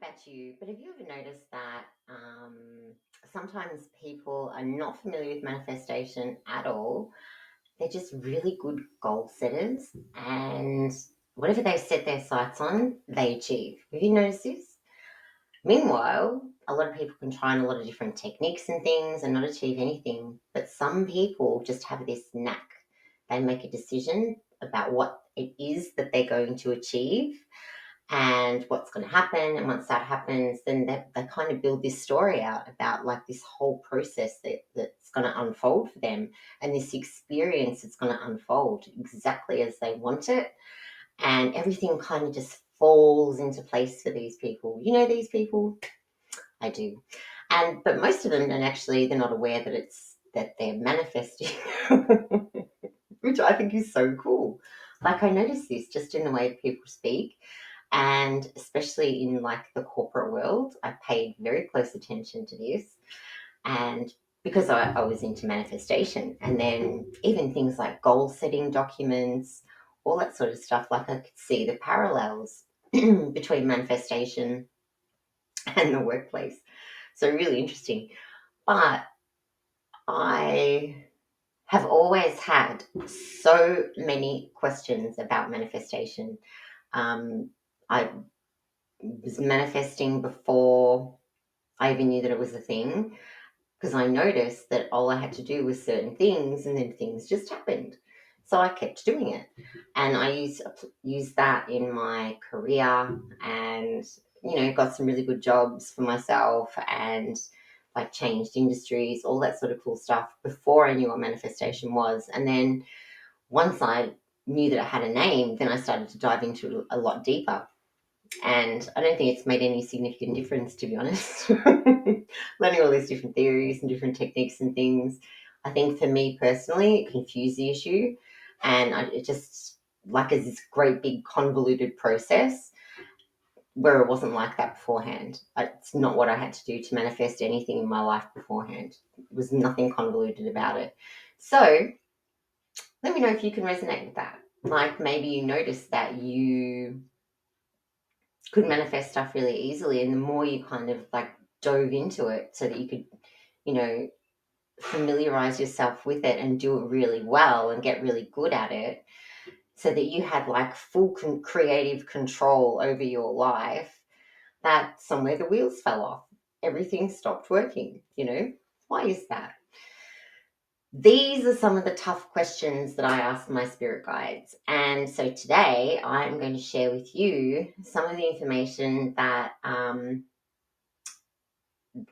about you, but have you ever noticed that sometimes people are not familiar with manifestation at all? They're just really good goal setters, and whatever they set their sights on, they achieve. Have you noticed this? Meanwhile, a lot of people can try on a lot of different techniques and things and not achieve anything, but some people just have this knack. They make a decision about what it is that they're going to achieve and what's going to happen. And once that happens, then they kind of build this story out about like this whole process that's going to unfold for them and this experience that's going to unfold exactly as they want it. And everything kind of just falls into place for these people. You know, these people? I do. But most of them, and actually, they're not aware that they're manifesting, which I think is so cool. Like I notice this just in the way people speak, and especially in like the corporate world, I paid very close attention to this, and because I was into manifestation, and then even things like goal setting documents, all that sort of stuff. Like I could see the parallels between manifestation and the workplace. So really interesting. But I have always had so many questions about manifestation. Um, I was manifesting before I even knew that it was a thing because I noticed that all I had to do was certain things and then things just happened. So I kept doing it. And I used that in my career and, got some really good jobs for myself and like changed industries, all that sort of cool stuff before I knew what manifestation was. And then once I knew that I had a name, then I started to dive into it a lot deeper. And I don't think it's made any significant difference, to be honest. Learning all these different theories and different techniques and things. I think for me personally, it confused the issue. And it just, like, is this great big convoluted process where it wasn't like that beforehand. It's not what I had to do to manifest anything in my life beforehand. There was nothing convoluted about it. So let me know if you can resonate with that. Like maybe you noticed that you could manifest stuff really easily, and the more you kind of like dove into it so that you could, you know, familiarize yourself with it and do it really well and get really good at it so that you had like full creative control over your life, that somewhere the wheels fell off. Everything stopped working. Why is that? These are some of the tough questions that I ask my spirit guides. And so today I'm going to share with you some of the information that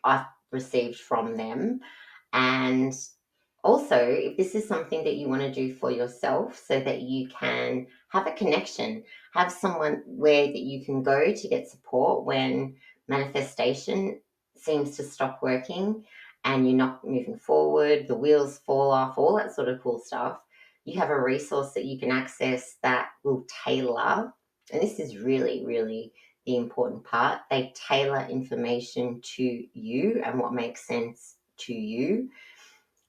I've received from them. And also, if this is something that you want to do for yourself so that you can have a connection, have someone where that you can go to get support when manifestation seems to stop working and you're not moving forward, the wheels fall off, all that sort of cool stuff. You have a resource that you can access that will tailor, and this is really, really the important part. They tailor information to you and what makes sense to you,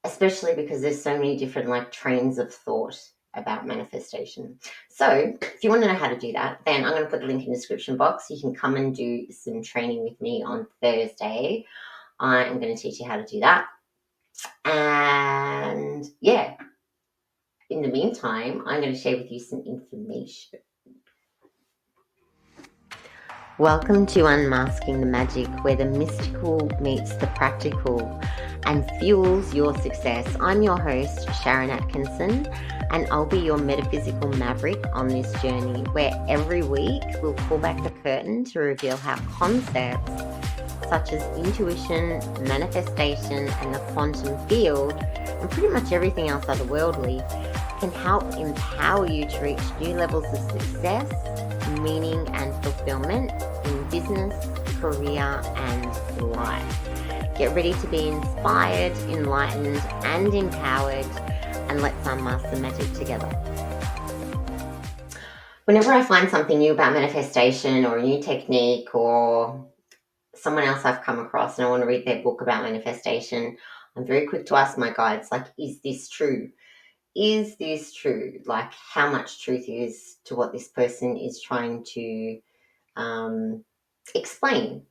especially because there's so many different like trains of thought about manifestation. So if you want to know how to do that, then I'm going to put the link in the description box. You can come and do some training with me on Thursday. I am going to teach you how to do that. And yeah, in the meantime, I'm going to share with you some information. Welcome to Unmasking the Magic, where the mystical meets the practical and fuels your success. I'm your host, Sharon Atkinson, and I'll be your metaphysical maverick on this journey, where every week we'll pull back the curtain to reveal how concepts such as intuition, manifestation, and the quantum field, and pretty much everything else otherworldly, can help empower you to reach new levels of success, meaning, and fulfillment in business, career, and life. Get ready to be inspired, enlightened, and empowered, and let's unmask the magic together. Whenever I find something new about manifestation or a new technique or someone else I've come across and I want to read their book about manifestation, I'm very quick to ask my guides, like, is this true? Is this true? Like, how much truth is to what this person is trying to explain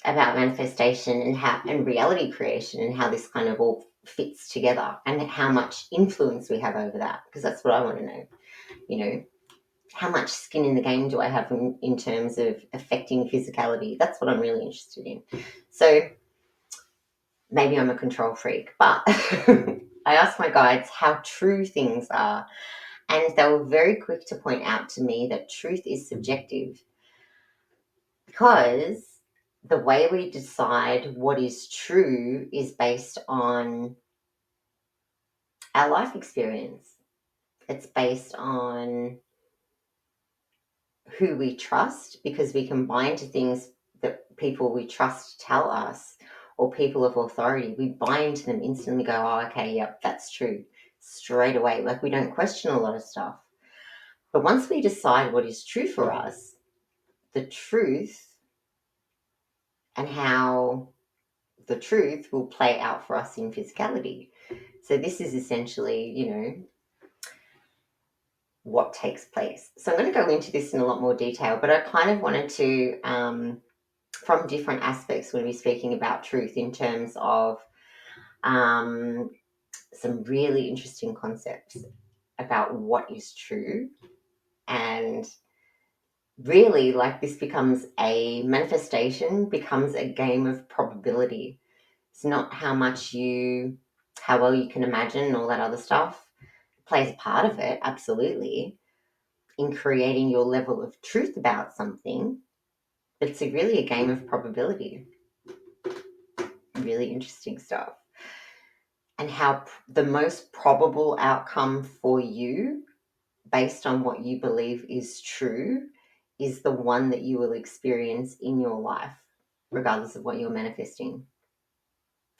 about manifestation and reality creation and how this kind of all fits together and how much influence we have over that, because that's what I want to know. You know, how much skin in the game do I have in terms of affecting physicality? That's what I'm really interested in. So maybe I'm a control freak, but I asked my guides how true things are, and they were very quick to point out to me that truth is subjective, because the way we decide what is true is based on our life experience. It's based on who we trust, because we can bind to things that people we trust tell us, or people of authority. We bind to them instantly, go, oh, okay, yep, that's true, straight away. Like, we don't question a lot of stuff. But once we decide what is true for us, the truth and how the truth will play out for us in physicality. So this is essentially, what takes place. So I'm going to go into this in a lot more detail, but I kind of wanted to, from different aspects, when we're speaking about truth in terms of some really interesting concepts about what is true. And really, like, this becomes a manifestation, becomes a game of probability. It's not how well you can imagine and all that other stuff. It plays a part of it, absolutely, in creating your level of truth about something. But it's really a game of probability. Really interesting stuff. And how the most probable outcome for you, based on what you believe is true, is the one that you will experience in your life, regardless of what you're manifesting.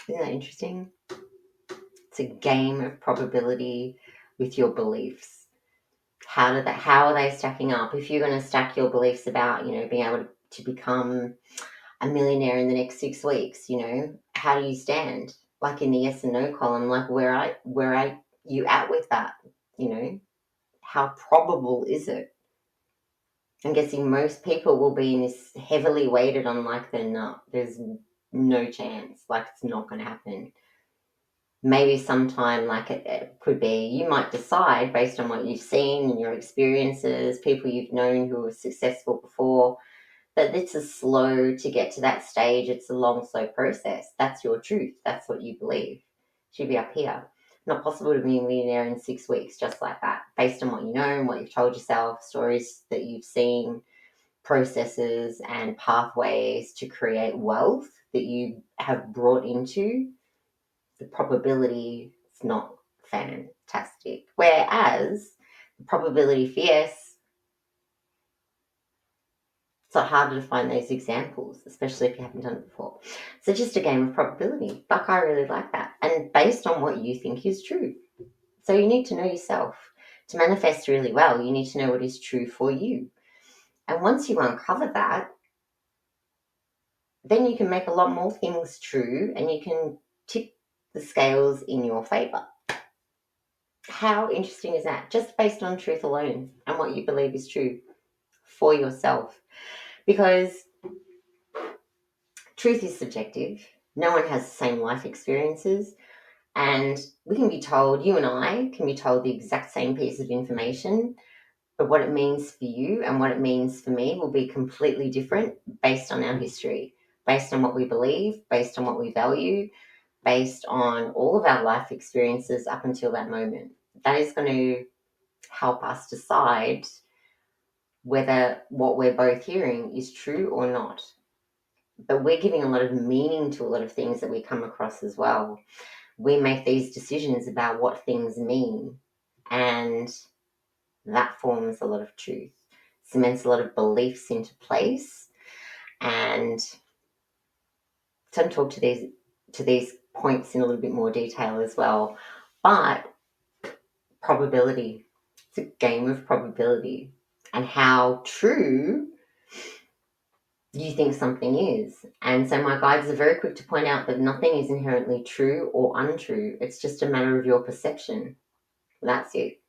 Isn't that interesting? It's a game of probability with your beliefs. How are they stacking up? If you're going to stack your beliefs about, being able to become a millionaire in the next 6 weeks, how do you stand? Like, in the yes and no column, like, where are you at with that? How probable is it? I'm guessing most people will be in this heavily weighted on, like, there's no chance, like, it's not going to happen. Maybe sometime, like, it could be, you might decide based on what you've seen and your experiences, people you've known who were successful before, that it's a slow to get to that stage. It's a long, slow process. That's your truth. That's what you believe. Should be up here. Not possible to be a millionaire in 6 weeks, just like that, based on what you know and what you've told yourself, stories that you've seen, processes and pathways to create wealth that you have brought into. The probability is not fantastic. Whereas the probability for yes, it's a lot harder to find those examples, especially if you haven't done it before. So just a game of probability. But I really like that. And based on what you think is true. So you need to know yourself. To manifest really well, you need to know what is true for you. And once you uncover that, then you can make a lot more things true and you can tip the scales in your favor. How interesting is that? Just based on truth alone and what you believe is true for yourself. Because truth is subjective. No one has the same life experiences. And we can be told, you and I can be told the exact same piece of information, but what it means for you and what it means for me will be completely different based on our history, based on what we believe, based on what we value, based on all of our life experiences up until that moment. That is going to help us decide whether what we're both hearing is true or not. But we're giving a lot of meaning to a lot of things that we come across as well. We make these decisions about what things mean, and that forms a lot of truth, cements a lot of beliefs into place. And so I'm talk to these points in a little bit more detail as well. But probability, it's a game of probability and how true you think something is. And so my guides are very quick to point out that nothing is inherently true or untrue. It's just a matter of your perception. That's it.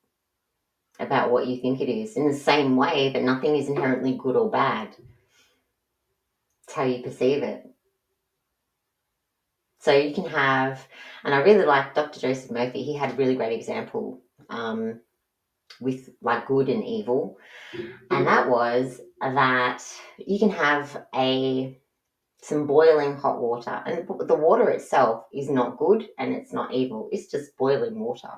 About what you think it is. In the same way that nothing is inherently good or bad. It's how you perceive it. So you can have, and I really like Dr. Joseph Murphy. He had a really great example with like good and evil, and that was that you can have some boiling hot water, and the water itself is not good and it's not evil. It's just boiling water.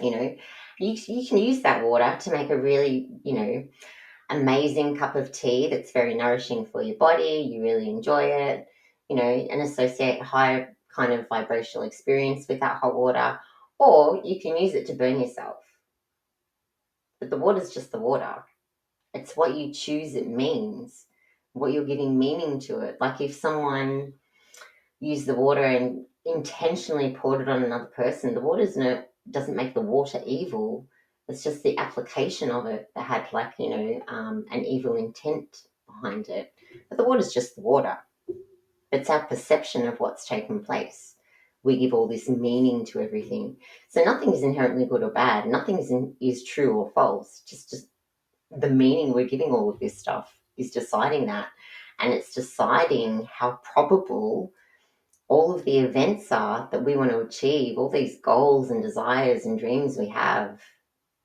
You know, you can use that water to make a really, amazing cup of tea that's very nourishing for your body. You really enjoy it, and associate high kind of vibrational experience with that hot water. Or you can use it to burn yourself. But the water's just the water. It's what you choose it means, what you're giving meaning to it. Like if someone used the water and intentionally poured it on another person, the water's doesn't make the water evil. It's just the application of it that had an evil intent behind it. But the water's just the water. It's our perception of what's taken place. We give all this meaning to everything. So nothing is inherently good or bad. Nothing is true or false. Just the meaning we're giving all of this stuff is deciding that. And it's deciding how probable all of the events are that we want to achieve, all these goals and desires and dreams we have.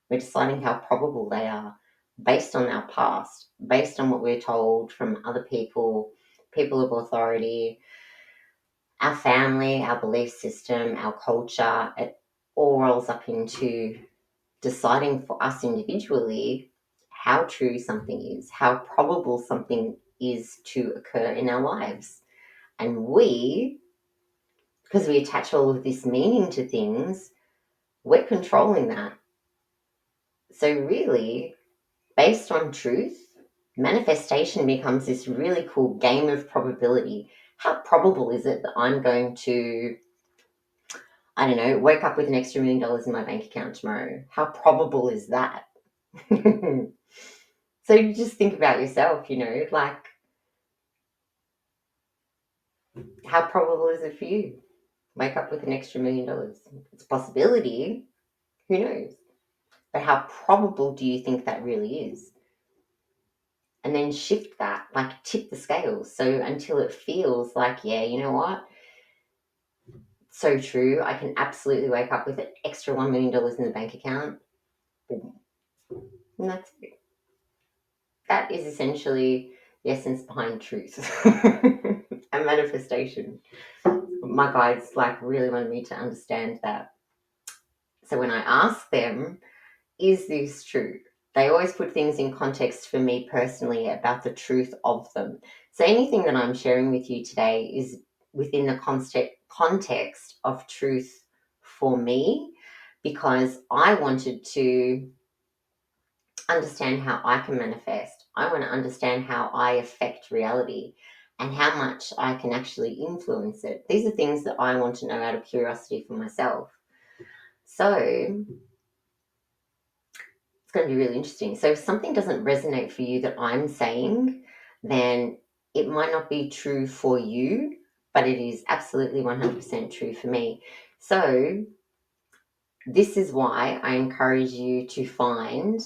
We're deciding how probable they are based on our past, based on what we're told from other people, people of authority, our family, our belief system, our culture. It all rolls up into deciding for us individually how true something is, how probable something is to occur in our lives. And because we attach all of this meaning to things, we're controlling that. So really, based on truth, manifestation becomes this really cool game of probability. How probable is it that I'm going to, I don't know, wake up with an extra $1 million in my bank account tomorrow? How probable is that? So you just think about yourself, like how probable is it for you? Wake up with an extra $1 million. It's a possibility. Who knows? But how probable do you think that really is? And then shift that, like tip the scales. So until it feels like, yeah, you know what? So true. I can absolutely wake up with an extra $1 million in the bank account. Boom. And that's it. That is essentially the essence behind truth and manifestation. My guides really wanted me to understand that. So when I ask them, is this true? They always put things in context for me personally about the truth of them. So anything that I'm sharing with you today is within the context of truth for me, because I wanted to understand how I can manifest. I want to understand how I affect reality and how much I can actually influence it. These are things that I want to know out of curiosity for myself. So it's going to be really interesting. So if something doesn't resonate for you that I'm saying, then it might not be true for you, but it is absolutely 100% true for me. So this is why I encourage you to find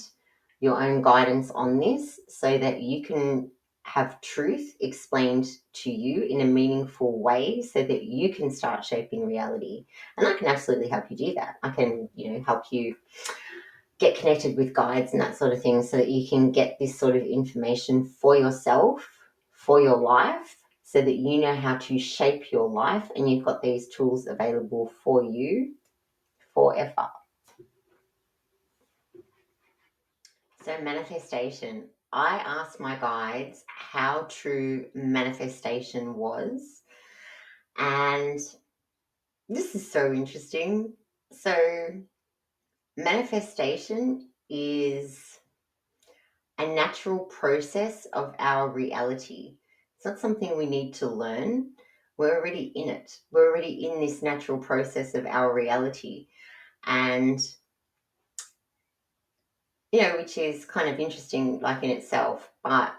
your own guidance on this so that you can have truth explained to you in a meaningful way so that you can start shaping reality. And I can absolutely help you do that. I can, help you get connected with guides and that sort of thing so that you can get this sort of information for yourself, for your life, so that you know how to shape your life and you've got these tools available for you forever. So manifestation. I asked my guides how true manifestation was. And this is so interesting. So manifestation is a natural process of our reality. It's not something we need to learn. We're already in it. We're already in this natural process of our reality. And which is kind of interesting, in itself. But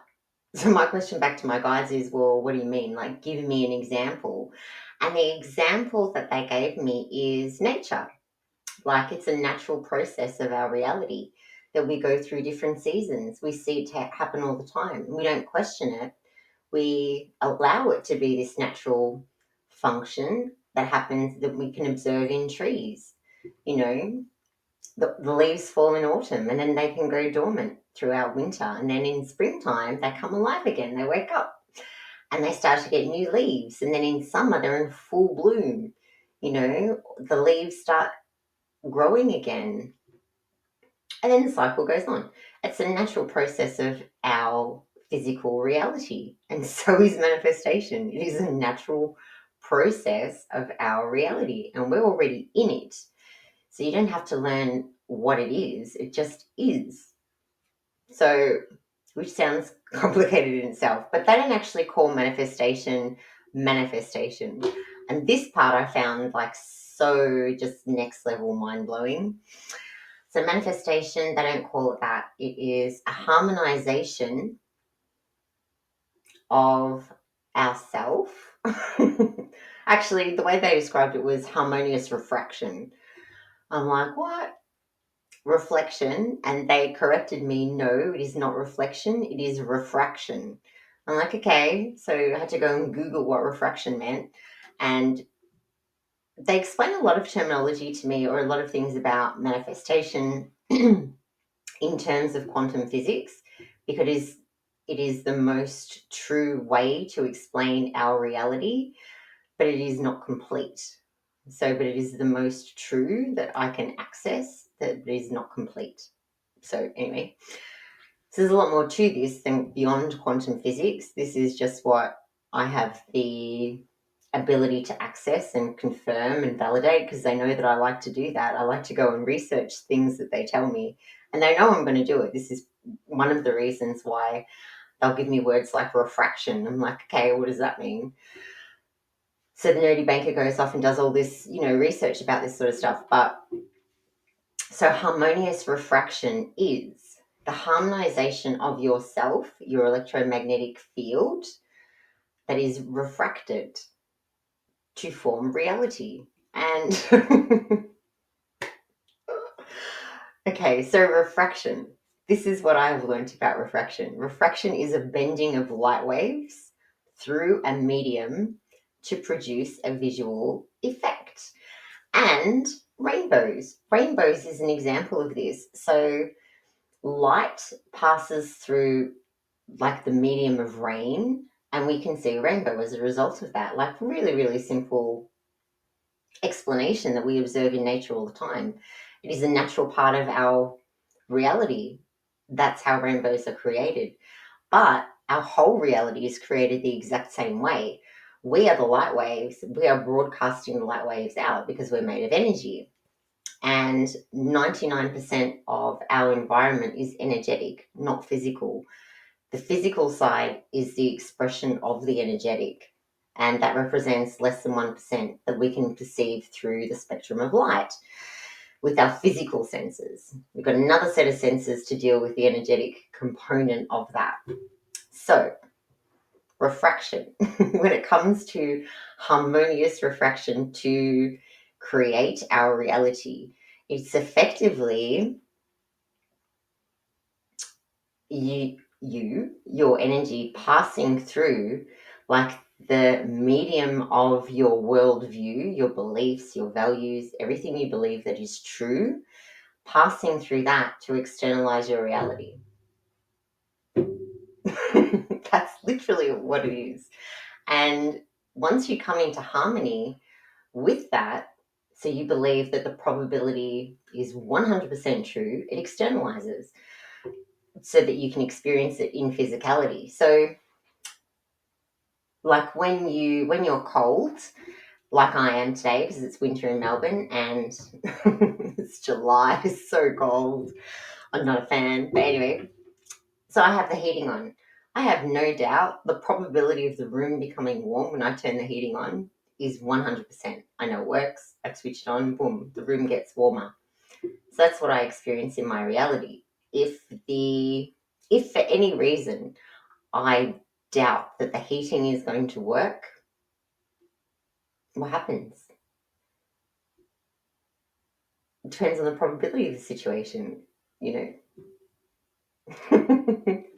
so my question back to my guides is, well, what do you mean? Give me an example. And the example that they gave me is nature. It's a natural process of our reality that we go through different seasons. We see it happen all the time. We don't question it. We allow it to be this natural function that happens that we can observe in trees. You know, the leaves fall in autumn and then they can go dormant throughout winter. And then in springtime, they come alive again. They wake up and they start to get new leaves. And then in summer, they're in full bloom. You know, the leaves start growing again. And then the cycle goes on. It's a natural process of our physical reality. And so is manifestation. It is a natural process of our reality. And we're already in it. So you don't have to learn what it is just is. So, which sounds complicated in itself, but they don't actually call manifestation manifestation. And this part I found like so just next level mind blowing. So, manifestation, they don't call it that. It is a harmonization of ourself. Actually, the way they described it was harmonious refraction. I'm like, what? Reflection? And they corrected me, no, it is not reflection, it is refraction. I'm like, okay. So I had to go and Google what refraction meant. And they explain a lot of terminology to me, or a lot of things about manifestation in terms of quantum physics, because it is the most true way to explain our reality, but it is not complete. So, but it is the most true that I can access, that it is not complete. So, anyway, so there's a lot more to this than beyond quantum physics. This is just what I have the ability to access and confirm and validate, because they know that I like to do that. I like to go and research things that they tell me, and they know I'm going to do it. This is one of the reasons why they'll give me words like refraction. I'm like, okay, what does that mean? So the nerdy banker goes off and does all this, research about this sort of stuff. But so harmonious refraction is the harmonization of yourself, your electromagnetic field, that is refracted to form reality. And okay, so refraction. This is what I have learned about refraction. Refraction is a bending of light waves through a medium to produce a visual effect. And rainbows. Rainbows is an example of this. So light passes through like the medium of rain, and we can see a rainbow as a result of that. Like really, really simple explanation that we observe in nature all the time. It is a natural part of our reality. That's how rainbows are created. But our whole reality is created the exact same way. We are the light waves. We are broadcasting the light waves out because we're made of energy. And 99% of our environment is energetic, not physical. The physical side is the expression of the energetic, and that represents less than 1% that we can perceive through the spectrum of light with our physical senses. We've got another set of senses to deal with the energetic component of that. So, refraction, when it comes to harmonious refraction to create our reality, it's effectively your energy passing through like the medium of your worldview, your beliefs, your values, everything you believe that is true, passing through that to externalize your reality. That's literally what it is. And once you come into harmony with that, so you believe that the probability is 100% true, it externalizes so that you can experience it in physicality. So like when you're cold, like I am today, because it's winter in Melbourne and it's July, it's so cold. I'm not a fan. But anyway, so I have the heating on. I have no doubt the probability of the room becoming warm when I turn the heating on is 100%. I know it works. I switch it on, boom, the room gets warmer. So that's what I experience in my reality. If for any reason I doubt that the heating is going to work, what happens? It depends on the probability of the situation, you know.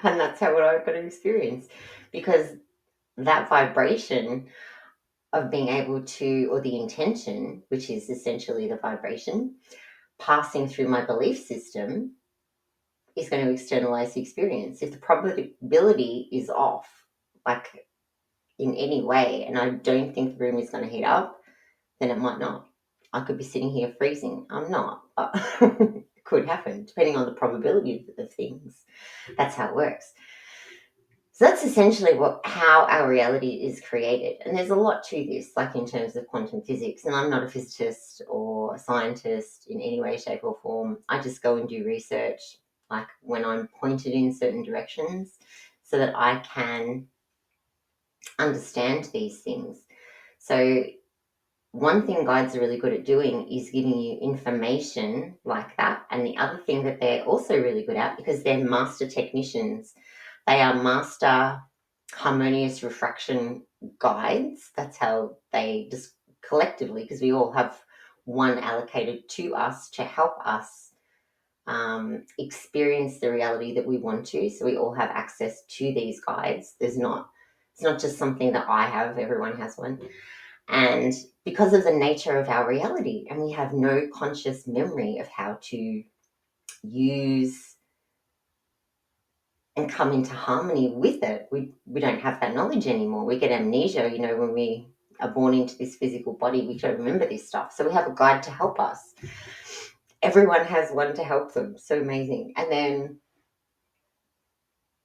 And that's how I've got to experience. Because that vibration of being able to, or the intention, which is essentially the vibration, passing through my belief system is going to externalize the experience. If the probability is off, like in any way, and I don't think the room is going to heat up, then it might not. I could be sitting here freezing. I'm not, but it could happen depending on the probability of things. That's how it works. So that's essentially how our reality is created. And there's a lot to this, like in terms of quantum physics. And I'm not a physicist or a scientist in any way, shape, or form. I just go and do research, like when I'm pointed in certain directions, so that I can understand these things. So one thing guides are really good at doing is giving you information like that. And the other thing that they're also really good at, because they're master technicians, they are master harmonious refraction guides. That's how they just collectively, because we all have one allocated to us to help us experience the reality that we want to. So we all have access to these guides. It's not just something that I have, everyone has one. And because of the nature of our reality, and we have no conscious memory of how to use and come into harmony with it, we don't have that knowledge anymore. We get amnesia, when we are born into this physical body, we don't remember this stuff. So we have a guide to help us. Everyone has one to help them. So amazing. And then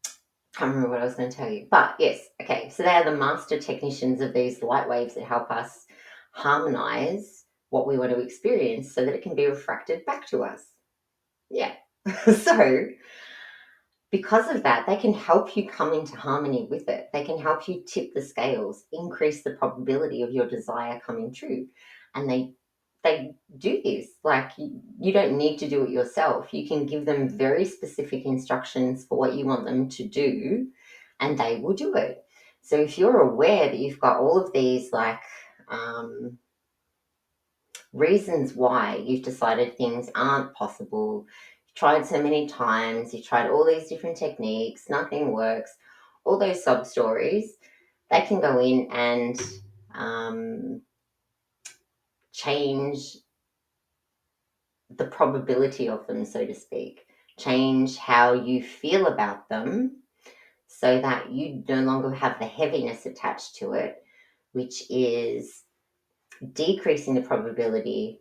I can't remember what I was going to tell you, but yes, okay. So they are the master technicians of these light waves that help us harmonize what we want to experience so that it can be refracted back to us. Yeah. So because of that, they can help you come into harmony with it. They can help you tip the scales, increase the probability of your desire coming true. And they do this. Like, you don't need to do it yourself. You can give them very specific instructions for what you want them to do, and they will do it. So if you're aware that you've got all of these reasons why you've decided things aren't possible, you've tried so many times, you've tried all these different techniques, nothing works, all those sub stories, they can go in and change the probability of them, so to speak, change how you feel about them so that you no longer have the heaviness attached to it, which is decreasing the probability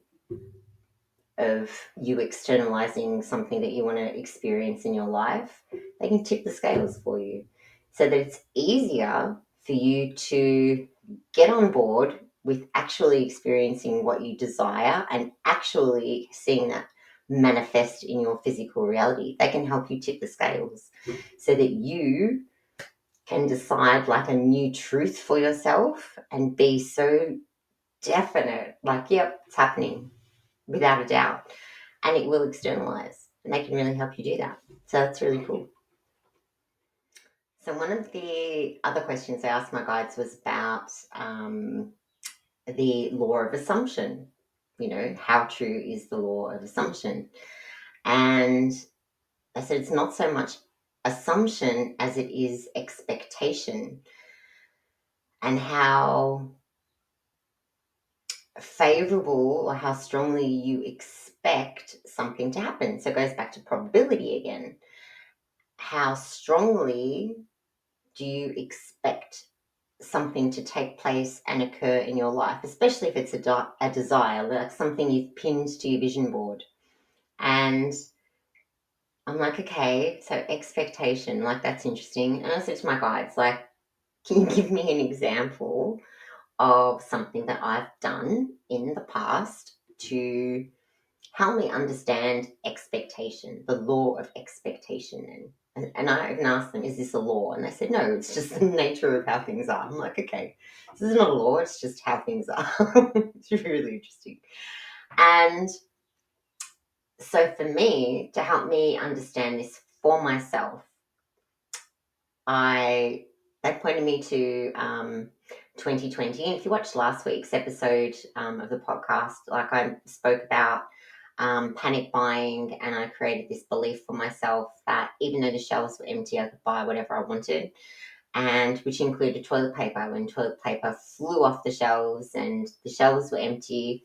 of you externalizing something that you want to experience in your life. They can tip the scales for you so that it's easier for you to get on board with actually experiencing what you desire and actually seeing that manifest in your physical reality. They can help you tip the scales so that you can decide like a new truth for yourself and be so definite, like, yep, it's happening without a doubt. And it will externalize, and they can really help you do that. So that's really cool. So one of the other questions I asked my guides was about the law of assumption. How true is the law of assumption? And I said it's not so much assumption as it is expectation, and how favorable or how strongly you expect something to happen. So it goes back to probability again. How strongly do you expect something to take place and occur in your life, especially if it's a desire, like something you've pinned to your vision board? And I'm like, okay, so expectation, like, that's interesting. And I said to my guides, like, can you give me an example of something that I've done in the past to help me understand expectation, the law of expectation? And I even asked them, is this a law? And they said, no, it's just the nature of how things are. I'm like, okay, this is not a law, it's just how things are. It's really interesting. And so for me, to help me understand this for myself, they pointed me to 2020. And if you watched last week's episode of the podcast, like, I spoke about panic buying, and I created this belief for myself that even though the shelves were empty, I could buy whatever I wanted. and which included toilet paper. When toilet paper flew off the shelves and the shelves were empty,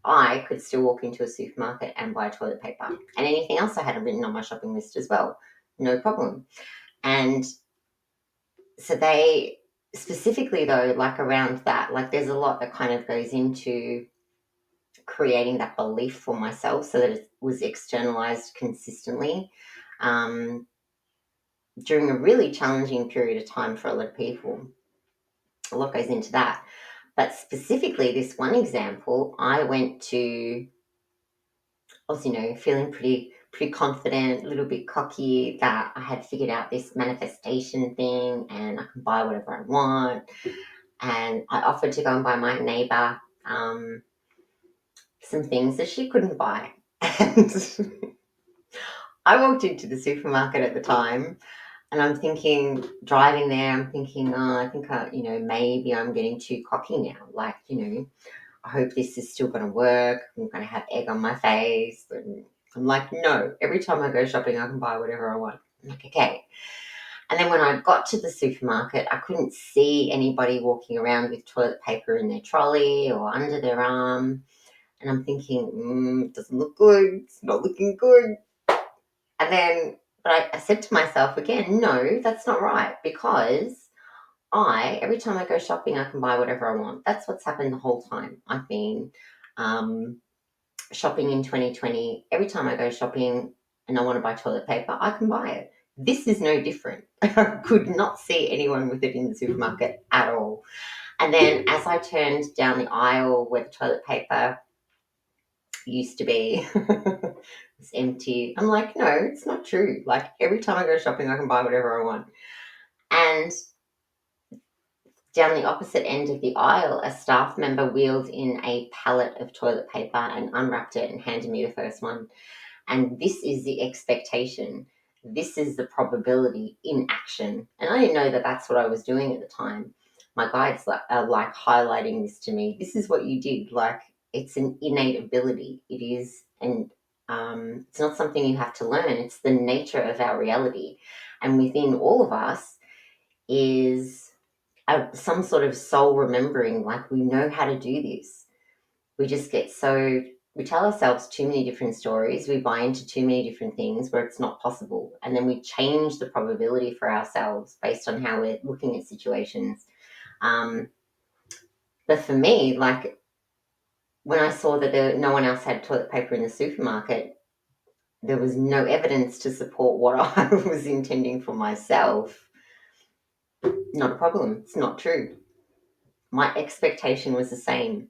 I could still walk into a supermarket and buy toilet paper and anything else I had written on my shopping list as well. No problem. And so they specifically though, like around that, like there's a lot that kind of goes into creating that belief for myself so that it was externalized consistently during a really challenging period of time for a lot of people. A lot goes into that. But specifically, this one example, I went to, I was, feeling pretty confident, a little bit cocky that I had figured out this manifestation thing and I can buy whatever I want. And I offered to go and buy my neighbour some things that she couldn't buy. And I walked into the supermarket at the time and I'm thinking, driving there, I'm thinking, oh, I think, maybe I'm getting too cocky now. Like, I hope this is still going to work. I'm going to have egg on my face. And I'm like, no, every time I go shopping, I can buy whatever I want. I'm like, okay. And then when I got to the supermarket, I couldn't see anybody walking around with toilet paper in their trolley or under their arm. And I'm thinking, it doesn't look good. It's not looking good. And then, but I said to myself again, no, that's not right, because every time I go shopping, I can buy whatever I want. That's what's happened the whole time. I've been shopping in 2020. Every time I go shopping and I want to buy toilet paper, I can buy it. This is no different. I could not see anyone with it in the supermarket at all. And then as I turned down the aisle where the toilet paper used to be, it's empty. I'm like, no, it's not true. Like every time I go shopping, I can buy whatever I want. And down the opposite end of the aisle, a staff member wheeled in a pallet of toilet paper and unwrapped it and handed me the first one. And this is the expectation. This is the probability in action. And I didn't know that that's what I was doing at the time. My guides are like highlighting this to me. This is what you did. Like, it's an innate ability. It is, and it's not something you have to learn. It's the nature of our reality. And within all of us is some sort of soul remembering, like we know how to do this. We just get we tell ourselves too many different stories. We buy into too many different things where it's not possible. And then we change the probability for ourselves based on how we're looking at situations. But for me, like when I saw that no one else had toilet paper in the supermarket, there was no evidence to support what I was intending for myself. Not a problem. It's not true. My expectation was the same.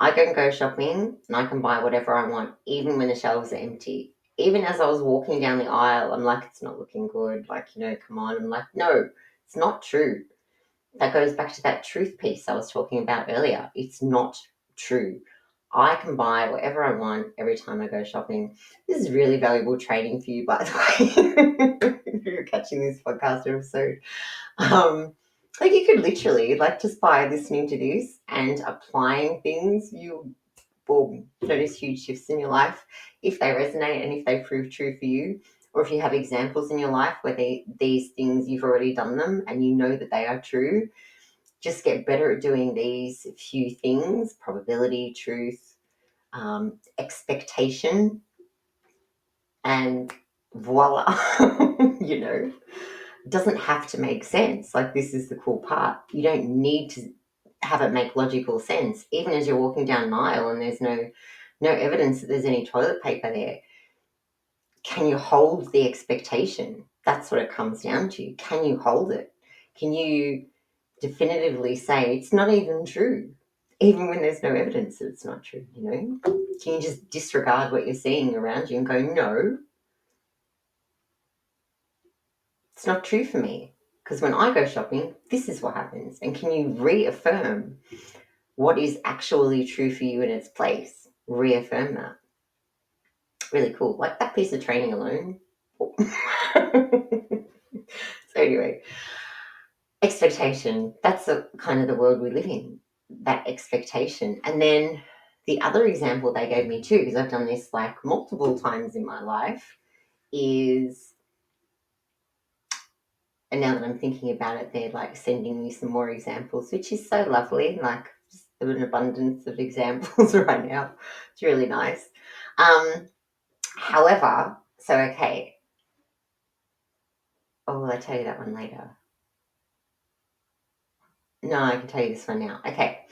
I can go shopping and I can buy whatever I want, even when the shelves are empty. Even as I was walking down the aisle, I'm like, it's not looking good. Like, come on. I'm like, no, it's not true. That goes back to that truth piece I was talking about earlier. It's not true. I can buy whatever I want every time I go shopping. This is really valuable training for you, by the way, if you're catching this podcast episode. Like you could literally, like just by listening to this and applying things, you will notice huge shifts in your life if they resonate and if they prove true for you, or if you have examples in your life where these things, you've already done them and you know that they are true. Just get better at doing these few things: probability, truth, expectation, and voila. It doesn't have to make sense. Like, this is the cool part. You don't need to have it make logical sense. Even as you're walking down an aisle and there's no evidence that there's any toilet paper there, can you hold the expectation? That's what it comes down to. Can you hold it? Can you definitively say it's not even true, even when there's no evidence that it's not true? Can you just disregard what you're seeing around you and go, no, it's not true for me? Because when I go shopping, this is what happens. And can you reaffirm what is actually true for you in its place? Reaffirm that. Really cool. Like that piece of training alone. So anyway, expectation. That's kind of the world we live in, that expectation. And then the other example they gave me too, because I've done this like multiple times in my life, is And now that I'm thinking about it, they're like sending me some more examples, which is so lovely. Like just an abundance of examples right now. It's really nice. However, so okay. Oh, will I tell you that one later? No, I can tell you this one now. Okay.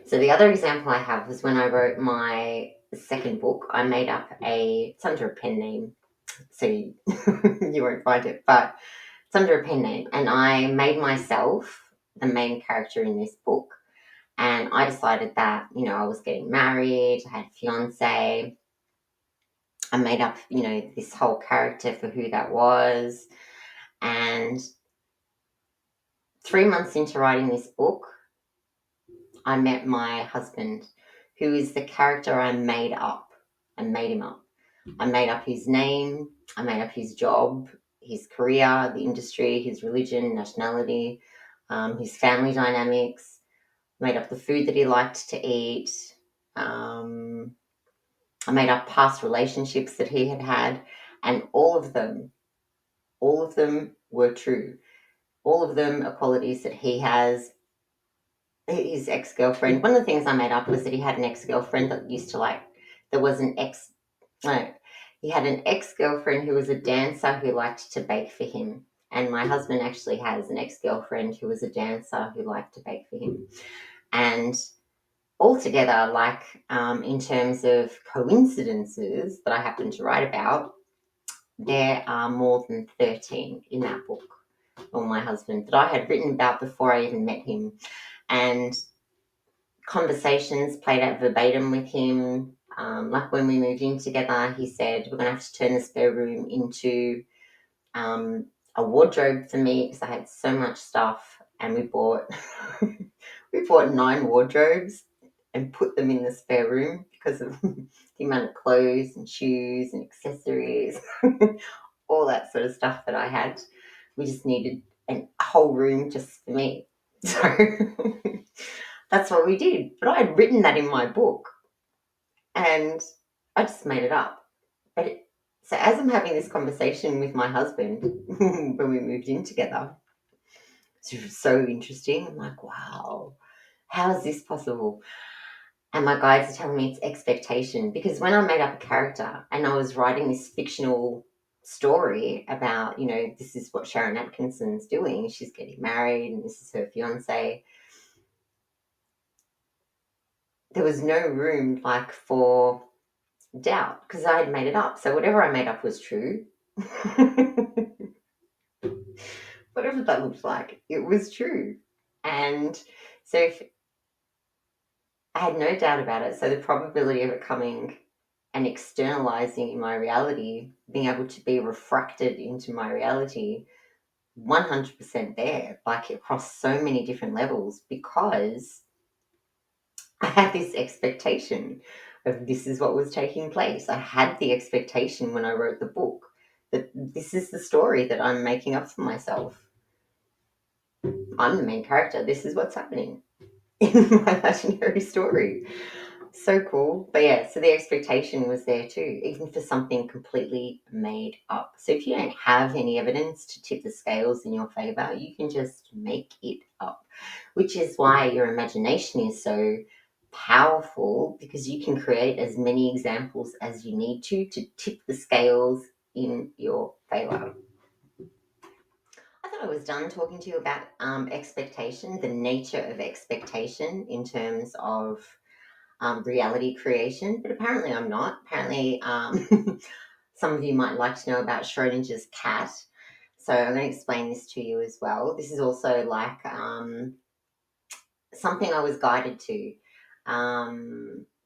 So the other example I have was when I wrote my second book. I made up it's under a pen name, so you, you won't find it, but it's under a pen name. And I made myself the main character in this book. And I decided that, I was getting married, I had a fiance. I made up, this whole character for who that was. And 3 months into writing this book, I met my husband, who is the character I made up. I made him up. I made up his name, I made up his job, his career, the industry, his religion, nationality, his family dynamics, made up the food that he liked to eat. I made up past relationships that he had had, and all of them were true. All of them are qualities that he has. His ex girlfriend. One of the things I made up was that he had an ex girlfriend that used to like. There was an ex. No, he had an ex girlfriend who was a dancer who liked to bake for him. And my husband actually has an ex girlfriend who was a dancer who liked to bake for him. And altogether, like in terms of coincidences that I happen to write about, there are more than 13 in that book, or my husband, that I had written about before I even met him. And conversations played out verbatim with him. Like when we moved in together, he said, we're going to have to turn the spare room into a wardrobe for me because I had so much stuff. And we bought we bought 9 wardrobes and put them in the spare room because of the amount of clothes and shoes and accessories, all that sort of stuff that I had. We just needed a whole room just for me. So that's what we did. But I had written that in my book and I just made it up. So as I'm having this conversation with my husband when we moved in together, it's so interesting. I'm like, wow, how is this possible? And my guides are telling me it's expectation, because when I made up a character and I was writing this fictional story about, this is what Sharon Atkinson's doing. She's getting married and this is her fiance. There was no room like for doubt because I had made it up. So whatever I made up was true. Whatever that looked like, it was true. And so if I had no doubt about it. So the probability of it coming and externalizing in my reality, being able to be refracted into my reality, 100% there, like across so many different levels, because I had this expectation of this is what was taking place. I had the expectation when I wrote the book that this is the story that I'm making up for myself. I'm the main character. This is what's happening in my imaginary story. So cool. But yeah, so the expectation was there too, even for something completely made up. So if you don't have any evidence to tip the scales in your favor, you can just make it up, which is why your imagination is so powerful, because you can create as many examples as you need to tip the scales in your favor. I thought I was done talking to you about expectation, the nature of expectation in terms of reality creation, but apparently I'm not. Apparently, some of you might like to know about Schrodinger's cat. So I'm going to explain this to you as well. This is also like something I was guided to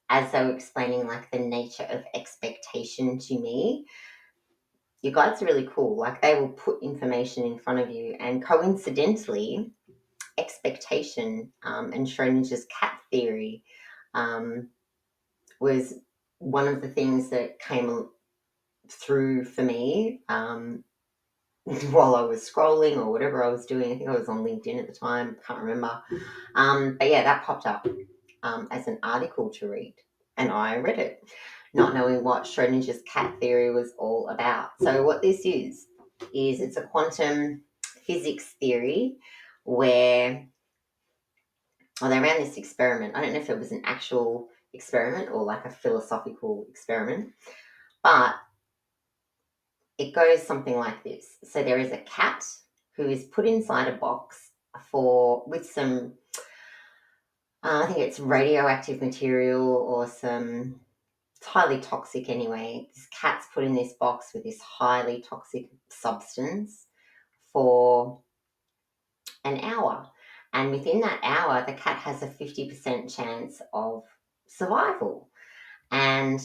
as they were explaining like the nature of expectation to me. Your guides are really cool. Like they will put information in front of you, and coincidentally, expectation and Schrodinger's cat theory was one of the things that came through for me while I was scrolling or whatever I was doing. I think I was on LinkedIn at the time, can't remember. But yeah, that popped up as an article to read, and I read it, not knowing what Schrodinger's cat theory was all about. So what this is it's a quantum physics theory where, well, they ran this experiment. I don't know if it was an actual experiment or like a philosophical experiment, but it goes something like this. So there is a cat who is put inside a box with some, I think it's radioactive material or some, it's highly toxic anyway. This cat's put in this box with this highly toxic substance for an hour. And within that hour, the cat has a 50% chance of survival. And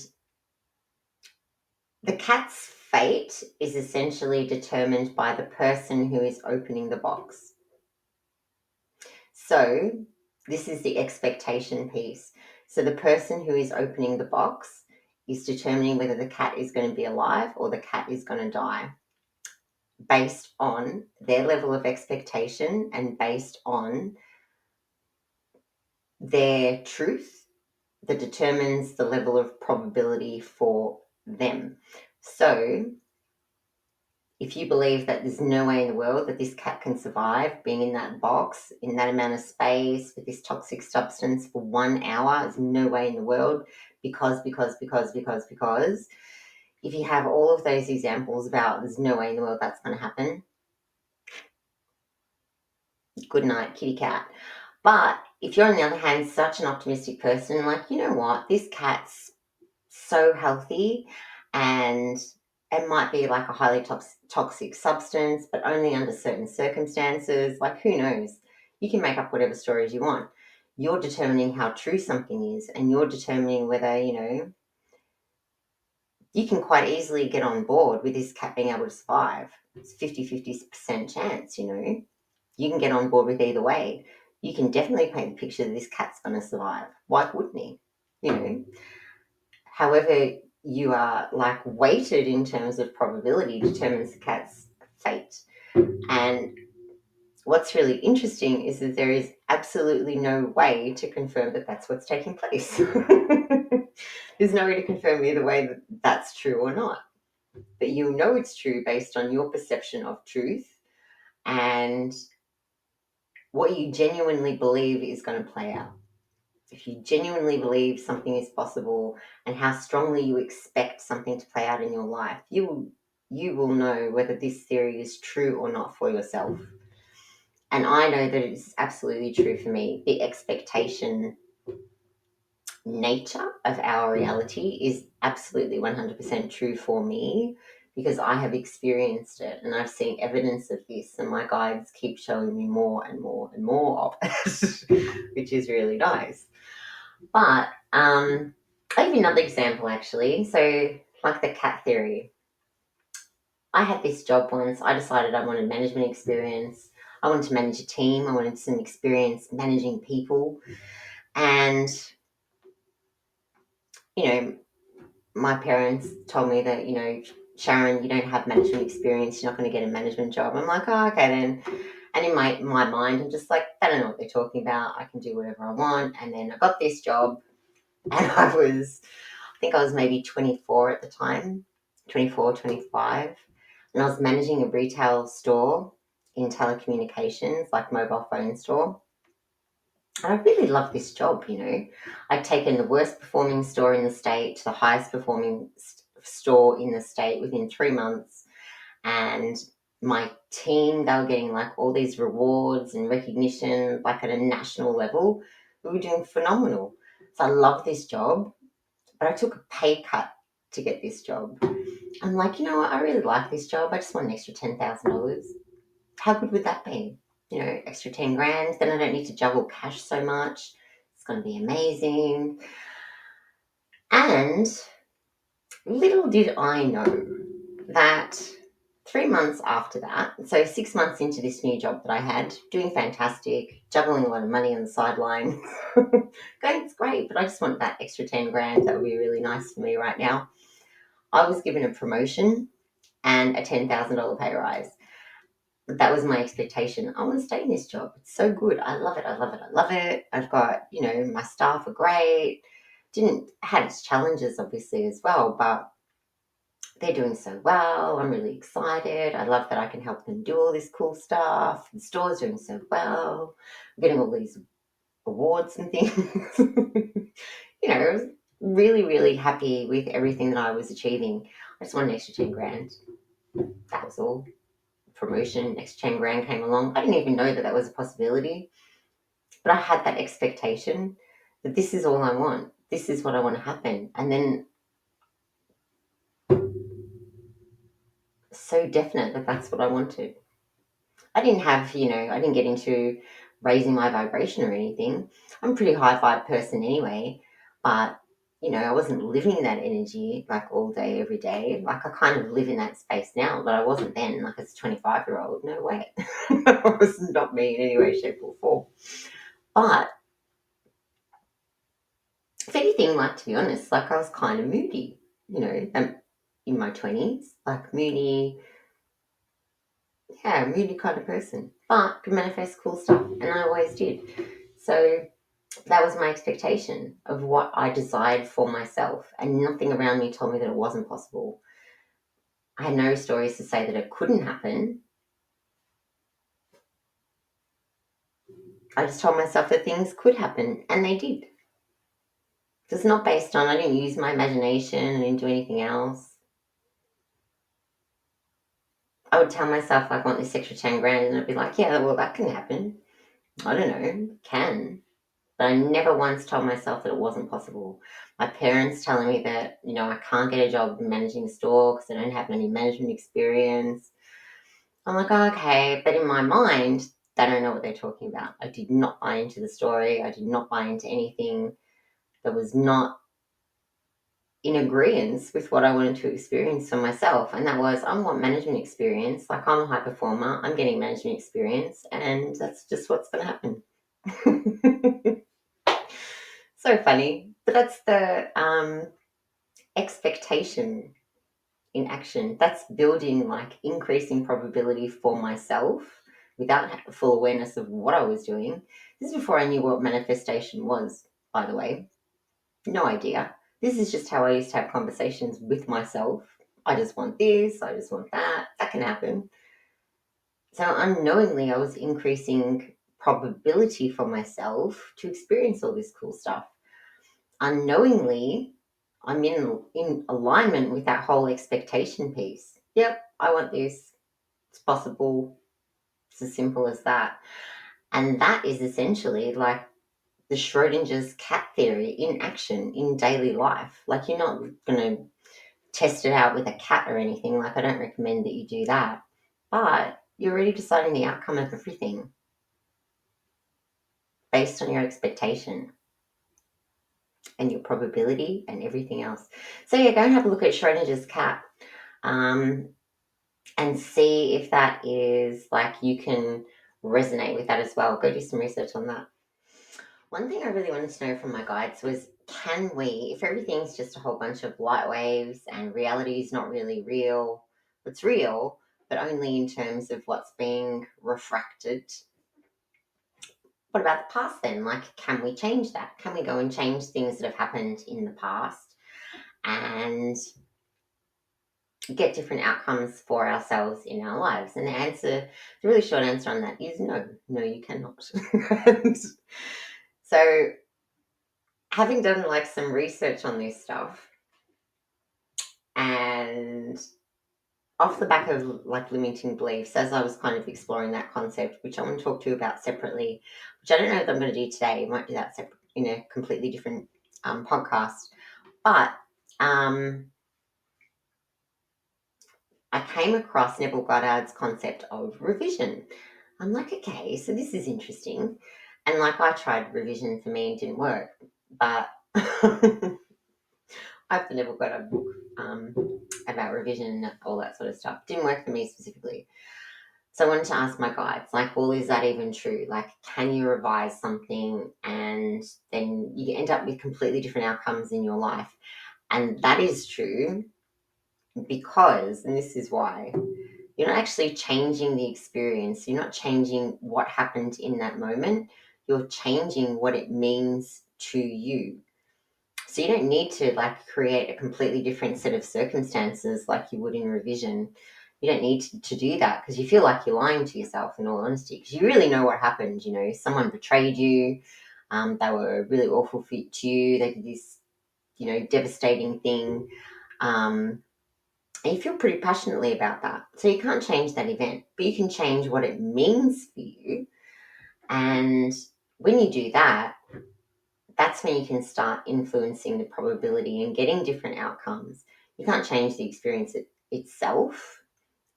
the cat's fate is essentially determined by the person who is opening the box. So this is the expectation piece. So the person who is opening the box is determining whether the cat is going to be alive or the cat is going to die based on their level of expectation and based on their truth that determines the level of probability for them. So if you believe that there's no way in the world that this cat can survive being in that box, in that amount of space, with this toxic substance for 1 hour, there's no way in the world because, if you have all of those examples about there's no way in the world that's going to happen, good night, kitty cat. But if you're, on the other hand, such an optimistic person, like, you know what, this cat's so healthy and it might be like a highly toxic substance, but only under certain circumstances. Like, who knows? You can make up whatever stories you want. You're determining how true something is, and you're determining whether, you can quite easily get on board with this cat being able to survive. It's 50% chance, You can get on board with either way. You can definitely paint the picture that this cat's going to survive. Why wouldn't he? However you are like weighted in terms of probability determines the cat's fate. And what's really interesting is that there is absolutely no way to confirm that that's what's taking place. There's no way to confirm either way that that's true or not. But you know it's true based on your perception of truth and what you genuinely believe is going to play out. If you genuinely believe something is possible and how strongly you expect something to play out in your life, you will know whether this theory is true or not for yourself. And I know that it is absolutely true for me. The expectation nature of our reality is absolutely 100% true for me because I have experienced it and I've seen evidence of this, and my guides keep showing me more and more and more of it, which is really nice. But I'll give you another example actually. So, like the cat theory, I had this job once. I decided I wanted management experience. I wanted to manage a team. I wanted some experience managing people. And, my parents told me that, Sharon, you don't have management experience. You're not going to get a management job. I'm like, oh, okay then. And in my mind, I'm just like, I don't know what they're talking about. I can do whatever I want. And then I got this job and I think I was maybe 24 at the time, 24, 25. And I was managing a retail store in telecommunications, like mobile phone store. And I really loved this job, I'd taken the worst performing store in the state to the highest performing store in the state within 3 months. And my team, they were getting like all these rewards and recognition, like at a national level. We were doing phenomenal. So I loved this job, but I took a pay cut to get this job. I'm like, you know what? I really like this job. I just want an extra $10,000. How good would that be? Extra 10 grand. Then I don't need to juggle cash so much. It's going to be amazing. And little did I know that 3 months after that, so 6 months into this new job that I had, doing fantastic, juggling a lot of money on the sideline, going, it's great, but I just want that extra 10 grand. That would be really nice for me right now. I was given a promotion and a $10,000 pay rise. That was my expectation. I want to stay in this job. It's so good. I love it. I love it. I love it. I've got, my staff are great. Had its challenges obviously as well, but they're doing so well. I'm really excited. I love that I can help them do all this cool stuff. The store's doing so well. I'm getting all these awards and things. I was really, really happy with everything that I was achieving. I just wanted an extra 10 grand. That was all. Promotion, extra 10 grand came along. I didn't even know that that was a possibility, but I had that expectation that this is all I want. This is what I want to happen. And then so definite that that's what I wanted. I didn't have, I didn't get into raising my vibration or anything. I'm a pretty high vibe person anyway, but I wasn't living that energy like all day, every day. Like I kind of live in that space now, but I wasn't then. Like as a 25-year-old, no way. That was not me in any way, shape, or form. But if anything, like to be honest, like I was kind of moody, in my 20s, like moody, yeah, moody kind of person, but could manifest cool stuff, and I always did. So that was my expectation of what I desired for myself, and nothing around me told me that it wasn't possible. I had no stories to say that it couldn't happen. I just told myself that things could happen, and they did. It's not based on, I didn't use my imagination, I didn't do anything else. I would tell myself, like, I want this extra 10 grand, and I'd be like, yeah, well, that can happen. I don't know, can. But I never once told myself that it wasn't possible. My parents telling me that, I can't get a job managing a store because I don't have any management experience. I'm like, oh, okay. But in my mind, they don't know what they're talking about. I did not buy into the story. I did not buy into anything that was not in agreement with what I wanted to experience for myself. And that was, I want management experience. Like, I'm a high performer. I'm getting management experience. And that's just what's going to happen. So funny. But that's the expectation in action. That's building, like, increasing probability for myself without full awareness of what I was doing. This is before I knew what manifestation was, by the way. No idea. This is just how I used to have conversations with myself. I just want this, I just want that. That can happen. So unknowingly, I was increasing probability for myself to experience all this cool stuff. Unknowingly, I'm in alignment with that whole expectation piece. Yep, I want this. It's possible. It's as simple as that. And that is essentially like the Schrodinger's cat theory in action in daily life. Like, you're not going to test it out with a cat or anything. Like, I don't recommend that you do that. But you're already deciding the outcome of everything based on your expectation and your probability and everything else. So yeah, go and have a look at Schrodinger's cat. And see if that is like you can resonate with that as well. Go do some research on that. One thing I really wanted to know from my guides was, can we, if everything's just a whole bunch of light waves and reality is not really real, it's real, but only in terms of what's being refracted, what about the past then? Like, can we change that? Can we go and change things that have happened in the past and get different outcomes for ourselves in our lives? And the really short answer on that is no. No, you cannot. So having done like some research on this stuff, and off the back of like limiting beliefs, as I was kind of exploring that concept, which I want to talk to you about separately, which I don't know if I'm going to do today. I might do that separate in a completely different podcast. But I came across Neville Goddard's concept of revision. I'm like, okay, so this is interesting. And like, I tried revision, for me, it didn't work. But I've never got a book about revision and all that sort of stuff. Didn't work for me specifically. So I wanted to ask my guides, like, well, is that even true? Like, can you revise something and then you end up with completely different outcomes in your life? And that is true because, and this is why, you're not actually changing the experience. You're not changing what happened in that moment. You're changing what it means to you. So you don't need to like create a completely different set of circumstances like you would in revision. You don't need to do that because you feel like you're lying to yourself in all honesty, because you really know what happened. You know, someone betrayed you. They were really awful to you. They did this, devastating thing. And you feel pretty passionately about that. So you can't change that event, but you can change what it means for you. And when you do that, that's when you can start influencing the probability and getting different outcomes. You can't change the experience itself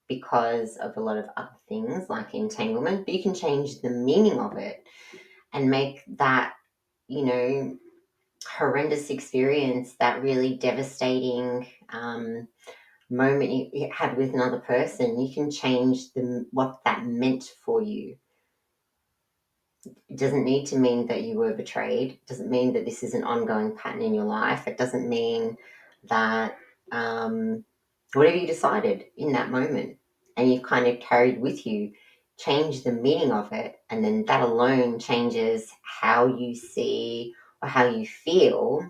because of a lot of other things like entanglement, but you can change the meaning of it and make that, horrendous experience, that really devastating moment you had with another person. You can change what that meant for you. It doesn't need to mean that you were betrayed. It doesn't mean that this is an ongoing pattern in your life. It doesn't mean that whatever you decided in that moment and you've kind of carried with you, change the meaning of it. And then that alone changes how you see or how you feel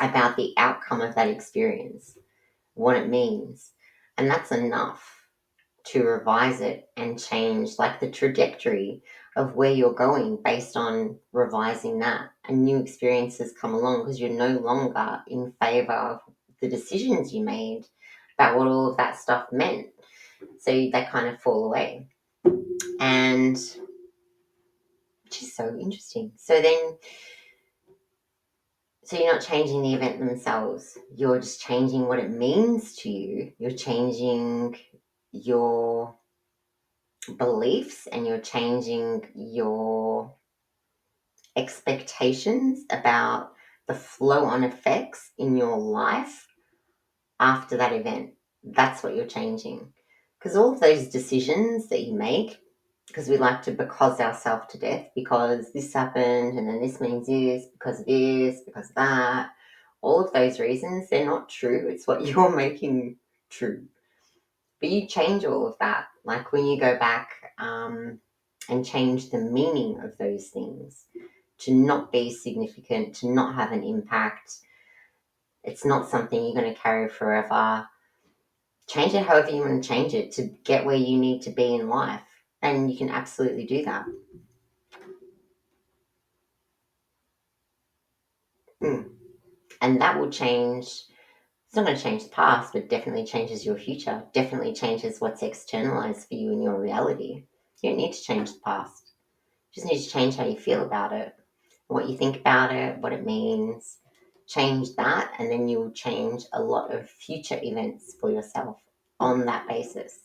about the outcome of that experience, what it means. And that's enough to revise it and change like the trajectory of where you're going based on revising that, and new experiences come along because you're no longer in favor of the decisions you made about what all of that stuff meant. So they kind of fall away, and which is so interesting. So you're not changing the event themselves, you're just changing what it means to you. You're changing your beliefs and you're changing your expectations about the flow on effects in your life after that event. That's what you're changing. Because all of those decisions that you make, because we like to because ourselves to death, because this happened and then this means this, because of this, because of that, all of those reasons, they're not true. It's what you're making true. But you change all of that. Like when you go back and change the meaning of those things to not be significant, to not have an impact. It's not something you're going to carry forever. Change it however you want to change it to get where you need to be in life. And you can absolutely do that. And that will change. It's not going to change the past, but definitely changes your future. Definitely changes what's externalized for you in your reality. You don't need to change the past. You just need to change how you feel about it, what you think about it, what it means. Change that, and then you'll change a lot of future events for yourself on that basis.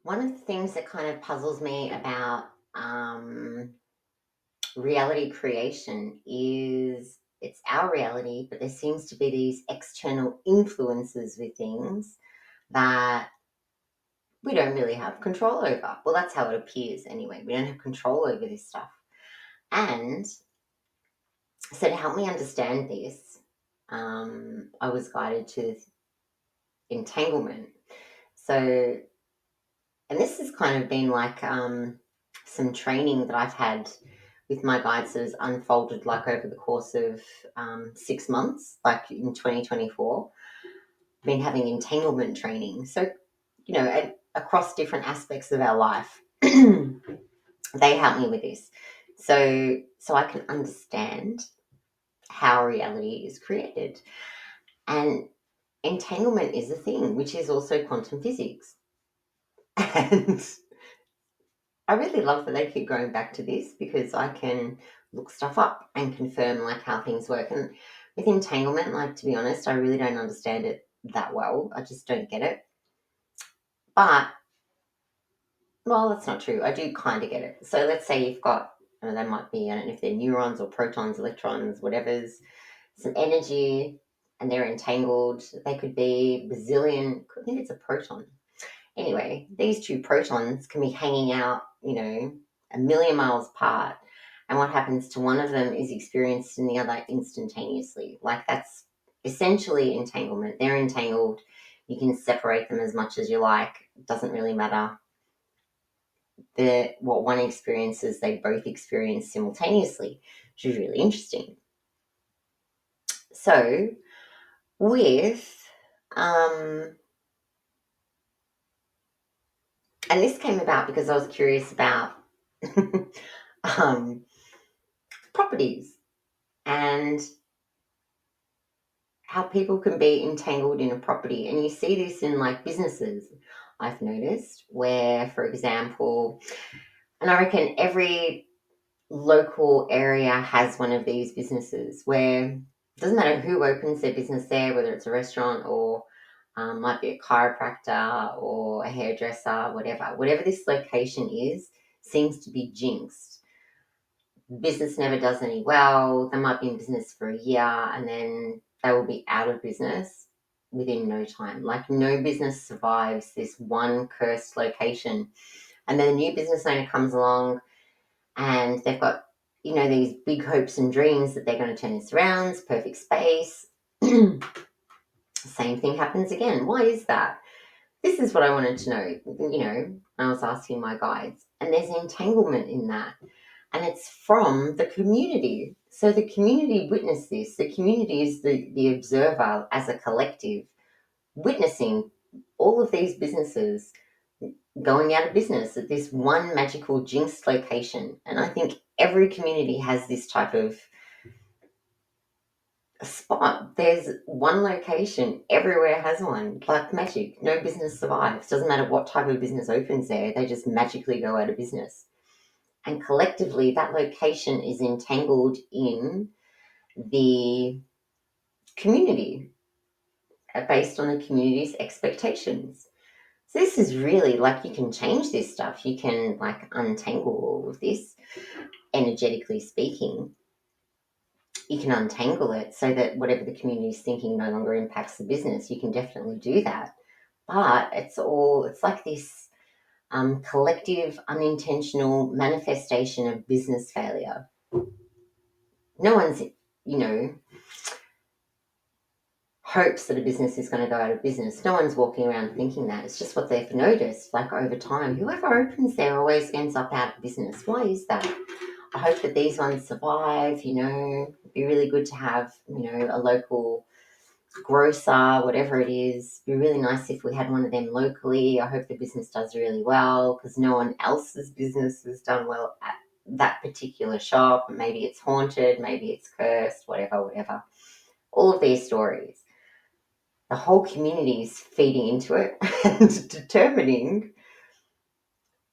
One of the things that kind of puzzles me about reality creation is it's our reality, but there seems to be these external influences with things that we don't really have control over. Well, that's how it appears anyway. We don't have control over this stuff. And so to help me understand this, I was guided to entanglement. So, and this has kind of been like some training that I've had with my guides that has unfolded like over the course of 6 months, like in 2024. I've been having entanglement training. So, across different aspects of our life, they help me with this. So I can understand how reality is created. And entanglement is a thing, which is also quantum physics. And I really love that they keep going back to this because I can look stuff up and confirm like how things work. And with entanglement, like to be honest, I really don't understand it that well. I just don't get it. But well, that's not true. I do kind of get it. So let's say you've got, they might be, I don't know if they're neurons or protons, electrons, whatever's, some energy, and they're entangled. They could be bazillion, I think it's a proton. Anyway, these two protons can be hanging out, a million miles apart. And what happens to one of them is experienced in the other instantaneously. Like that's essentially entanglement. They're entangled. You can separate them as much as you like. It doesn't really matter. what one experiences, they both experience simultaneously, which is really interesting. So with and this came about because I was curious about um, properties and how people can be entangled in a property. And you see this in like businesses, I've noticed, where, for example, and I reckon every local area has one of these businesses where it doesn't matter who opens their business there, whether it's a restaurant or might be a chiropractor or a hairdresser, whatever this location is, seems to be jinxed. Business never does any well. They might be in business for a year and then they will be out of business within no time. Like no business survives this one cursed location. And then a new business owner comes along and they've got, these big hopes and dreams that they're going to turn this around, it's perfect space. Same thing happens again. Why is that? This is what I wanted to know, I was asking my guides. And there's entanglement in that. And it's from the community. So the community witnessed this. The community is the observer as a collective, witnessing all of these businesses going out of business at this one magical jinxed location. And I think every community has this type of spot. There's one location, everywhere has one, like magic. No business survives. Doesn't matter what type of business opens there, they just magically go out of business. And collectively, that location is entangled in the community based on the community's expectations. So this is really like you can change this stuff. You can like untangle all of this, energetically speaking. You can untangle it so that whatever the community is thinking no longer impacts the business. You can definitely do that. But it's like this collective, unintentional manifestation of business failure. No one's, hopes that a business is going to go out of business. No one's walking around thinking that. It's just what they've noticed, like over time. Whoever opens there always ends up out of business. Why is that? I hope that these ones survive, It'd be really good to have, a local grocer, whatever it is. It'd be really nice if we had one of them locally. I hope the business does really well because no one else's business has done well at that particular shop. Maybe it's haunted, maybe it's cursed, whatever. All of these stories. The whole community is feeding into it and determining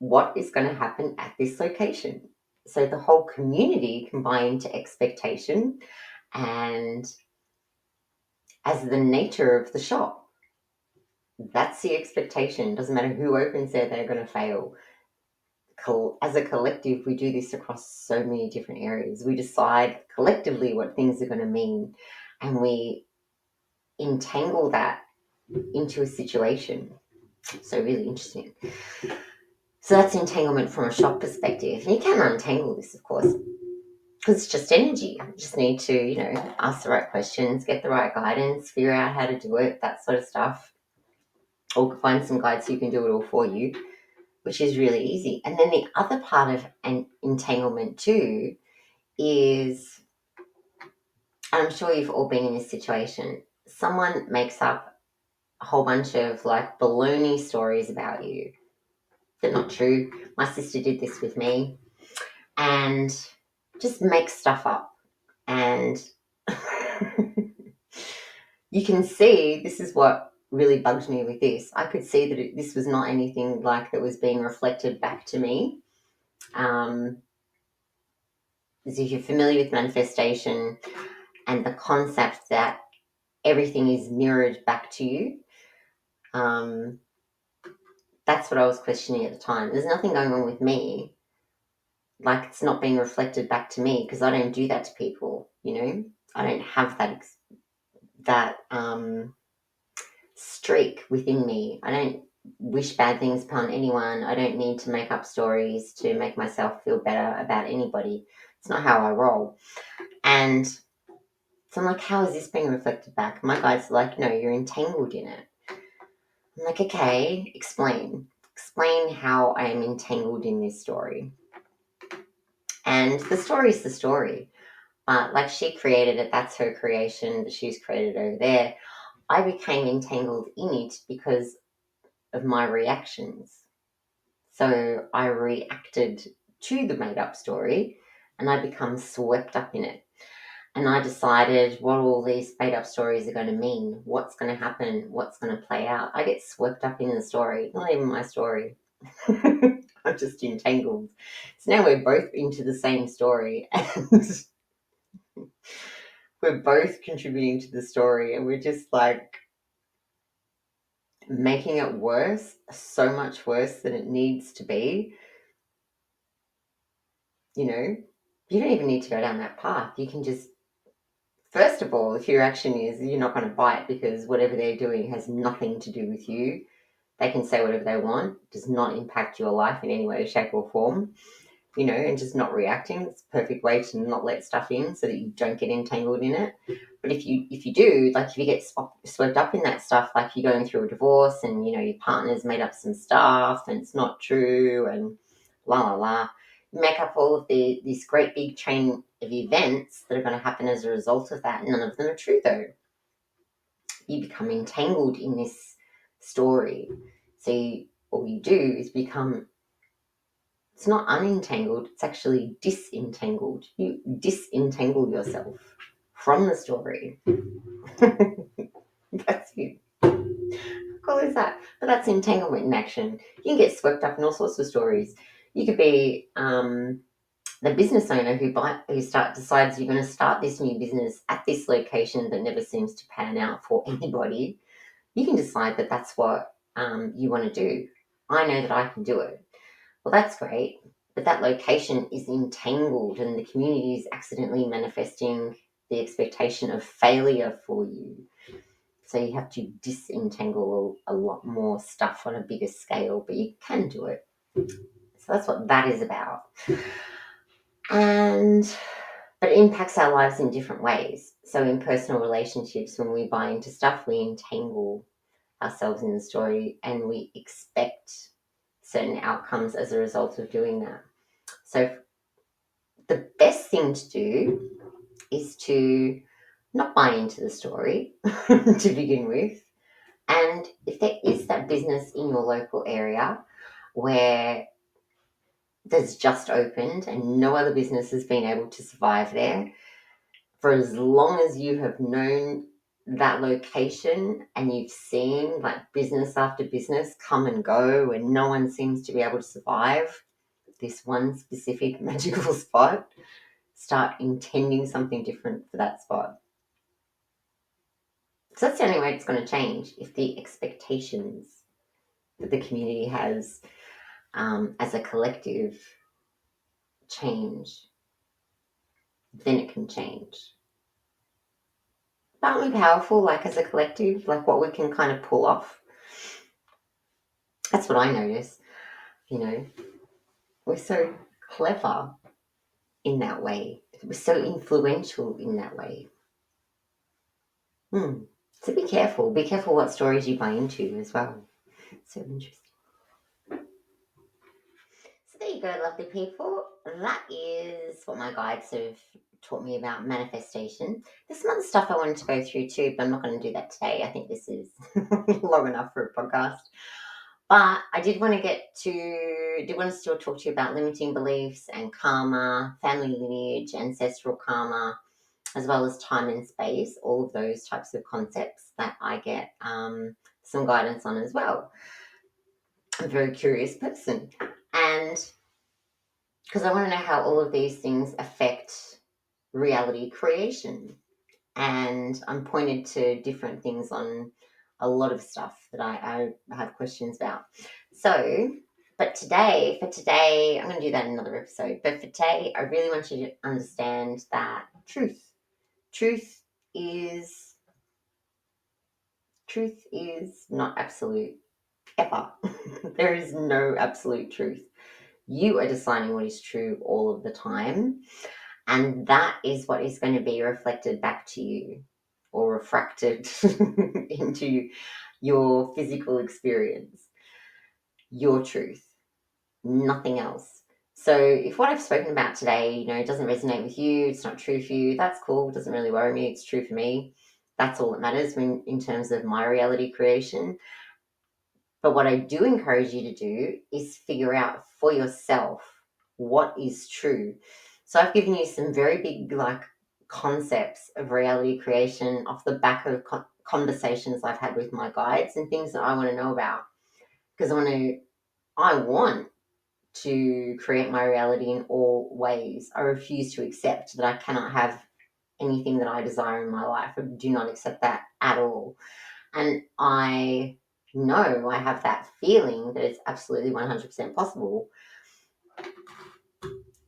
what is going to happen at this location. So the whole community can buy into expectation and as the nature of the shop. That's the expectation. Doesn't matter who opens there, they're going to fail. As a collective, we do this across so many different areas. We decide collectively what things are going to mean and we entangle that into a situation. So really interesting. So that's entanglement from a shop perspective. And you can untangle this, of course, because it's just energy. You just need to, ask the right questions, get the right guidance, figure out how to do it, that sort of stuff. Or find some guides who can do it all for you, which is really easy. And then the other part of an entanglement too is, and I'm sure you've all been in this situation, someone makes up a whole bunch of like baloney stories about you. They're not true. My sister did this with me. And just make stuff up. And you can see, this is what really bugged me with this. I could see that this was not anything like that was being reflected back to me. As if you're familiar with manifestation and the concept that everything is mirrored back to you, that's what I was questioning at the time. There's nothing going on with me. Like it's not being reflected back to me because I don't do that to people, I don't have that streak within me. I don't wish bad things upon anyone. I don't need to make up stories to make myself feel better about anybody. It's not how I roll. And so I'm like, how is this being reflected back? My guides are like, no, you're entangled in it. I'm like, okay, explain. explain how I am entangled in this story. And the story is the story. Like she created it, that's her creation that she's created over there. I became entangled in it because of my reactions. So I reacted to the made up story and I become swept up in it. And I decided what all these made up stories are going to mean, what's going to happen, what's going to play out. I get swept up in the story, not even my story. I'm just entangled. So now we're both into the same story and we're both contributing to the story and we're just like making it worse, so much worse than it needs to be. You know, you don't even need to go down that path. You can just, first of all, if your action is you're not going to bite because whatever they're doing has nothing to do with you, they can say whatever they want, does not impact your life in any way, shape, or form. And just not reacting. It's a perfect way to not let stuff in so that you don't get entangled in it. But if you do, like if you get swept up in that stuff, like you're going through a divorce and, your partner's made up some stuff and it's not true and la la la, you make up all of this great big chain of events that are going to happen as a result of that. None of them are true though. You become entangled in this story. So all you do is become, it's not unentangled, it's actually disentangled. You disentangle yourself from the story. That's you. How cool is that? But that's entanglement in action. You can get swept up in all sorts of stories. You could be the business owner who decides you're going to start this new business at this location that never seems to pan out for anybody. You can decide that that's what you want to do. I know that I can do it. Well, that's great, but that location is entangled and the community is accidentally manifesting the expectation of failure for you. So you have to disentangle a lot more stuff on a bigger scale, but you can do it. So that's what that is about. But it impacts our lives in different ways. So in personal relationships, when we buy into stuff, we entangle ourselves in the story and we expect certain outcomes as a result of doing that. So the best thing to do is to not buy into the story to begin with. And if there is that business in your local area where there's just opened and no other business has been able to survive there, for as long as you have known that location and you've seen like business after business come and go and no one seems to be able to survive this one specific magical spot, start intending something different for that spot. So that's the only way it's going to change. If the expectations that the community has as a collective change, then it can change. Aren't we powerful, like as a collective, like what we can kind of pull off? That's what I notice. We're so clever in that way. We're so influential in that way. So be careful. Be careful what stories you buy into as well. So interesting. So there you go, lovely people. That is what my guides have taught me about manifestation. There's some other stuff I wanted to go through too, but I'm not going to do that today. I think this is long enough for a podcast. But I did want to still talk to you about limiting beliefs and karma, family lineage, ancestral karma, as well as time and space, all of those types of concepts that I get some guidance on as well. I'm a very curious person. And because I want to know how all of these things affect reality creation. And I'm pointed to different things on a lot of stuff that I have questions about. So, for today, I'm going to do that in another episode. But for today, I really want you to understand that truth is not absolute ever. There is no absolute truth. You are deciding what is true all of the time. And that is what is going to be reflected back to you or refracted into your physical experience. your truth, nothing else. So if what I've spoken about today, doesn't resonate with you, it's not true for you, that's cool. It doesn't really worry me. It's true for me. That's all that matters in terms of my reality creation. But what I do encourage you to do is figure out for yourself what is true. So I've given you some very big concepts of reality creation off the back of conversations I've had with my guides and things that I want to know about, because I want to create my reality in all ways. I refuse to accept that I cannot have anything that I desire in my life. I do not accept that at all. And I know I have that feeling that it's absolutely 100% possible.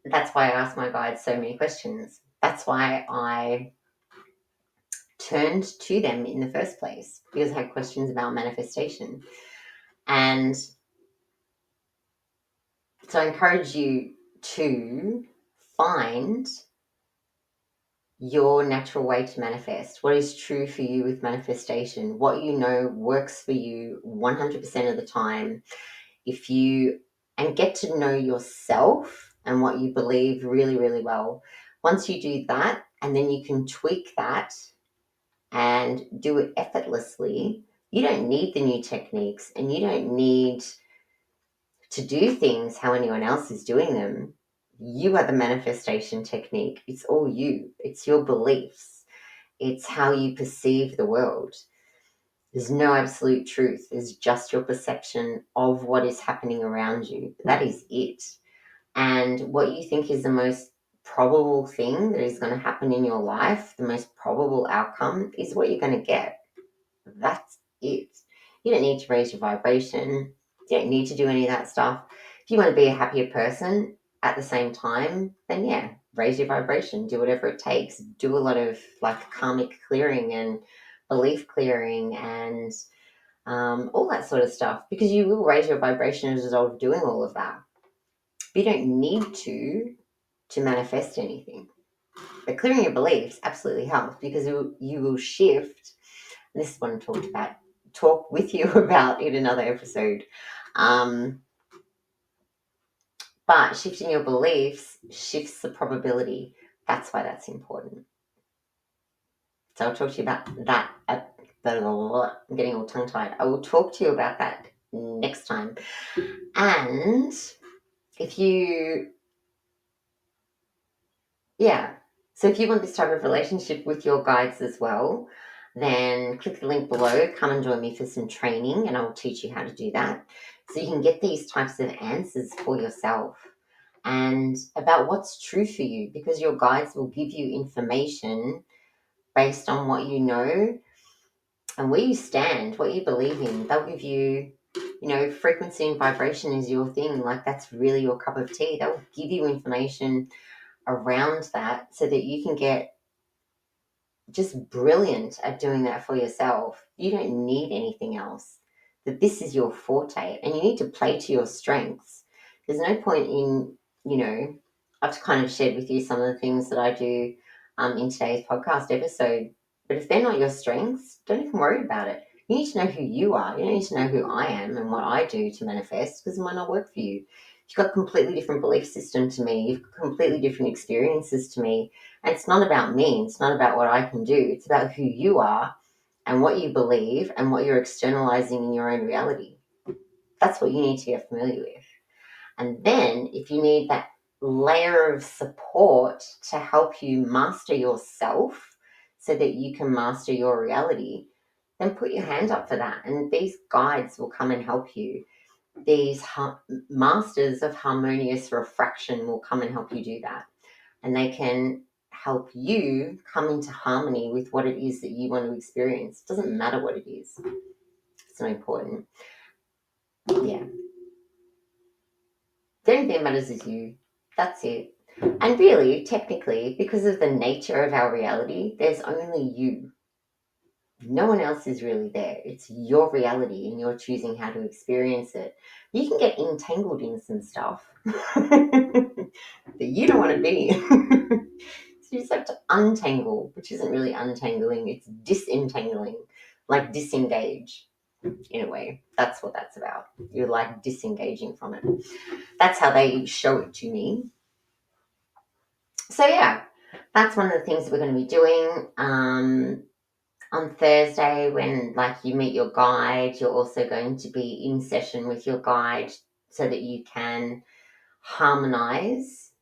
That's why I ask my guides so many questions. That's why I turned to them in the first place, because I had questions about manifestation. And so I encourage you to find your natural way to manifest, what is true for you with manifestation, what you know works for you 100% of the time. And get to know yourself and what you believe really, really well. Once you do that, and then you can tweak that and do it effortlessly, you don't need the new techniques and you don't need to do things how anyone else is doing them. You are the manifestation technique. It's all you. It's your beliefs. It's how you perceive the world. There's no absolute truth. There's just your perception of what is happening around you. That is it. And what you think is the most probable thing that is going to happen in your life, the most probable outcome, is what you're going to get. That's it. You don't need to raise your vibration. You don't need to do any of that stuff. If you want to be a happier person at the same time, then yeah, raise your vibration. Do whatever it takes. Do a lot of karmic clearing and belief clearing and all that sort of stuff, because you will raise your vibration as a result of doing all of that. But you don't need to manifest anything. But clearing your beliefs absolutely helps, because you will shift. And this is what I talk with you about in another episode. But shifting your beliefs shifts the probability. That's why that's important. So I'll talk to you about that. I'm getting all tongue-tied. I will talk to you about that next time. And if you want this type of relationship with your guides as well, then click the link below. Come and join me for some training and I'll teach you how to do that. So you can get these types of answers for yourself and about what's true for you, because your guides will give you information based on what you know and where you stand, what you believe in. They'll give you, frequency and vibration is your thing. That's really your cup of tea. They'll give you information around that so that you can get just brilliant at doing that for yourself. You don't need anything else. That this is your forte and you need to play to your strengths. There's no point in, I've kind of shared with you some of the things that I do in today's podcast episode. But if they're not your strengths, don't even worry about it. You need to know who you are. You don't need to know who I am and what I do to manifest, because it might not work for you. You've got a completely different belief system to me. You've got completely different experiences to me. And it's not about me. It's not about what I can do. It's about who you are and what you believe and what you're externalizing in your own reality. That's what you need to get familiar with. And then if you need that layer of support to help you master yourself so that you can master your reality, then put your hand up for that. And these guides will come and help you. These masters of harmonious refraction will come and help you do that. And they can help you come into harmony with what it is that you want to experience. It doesn't matter what it is. It's not important. Yeah. The only thing that matters is you. That's it. And really, technically, because of the nature of our reality, there's only you. No one else is really there. It's your reality and you're choosing how to experience it. You can get entangled in some stuff that you don't want to be in. So you just have to untangle, which isn't really untangling, it's disentangling, like disengage. in a way. That's what that's about. You're like disengaging from it. That's how they show it to me. So yeah, that's one of the things that we're going to be doing. On Thursday, when like you meet your guide, you're also going to be in session with your guide so that you can harmonize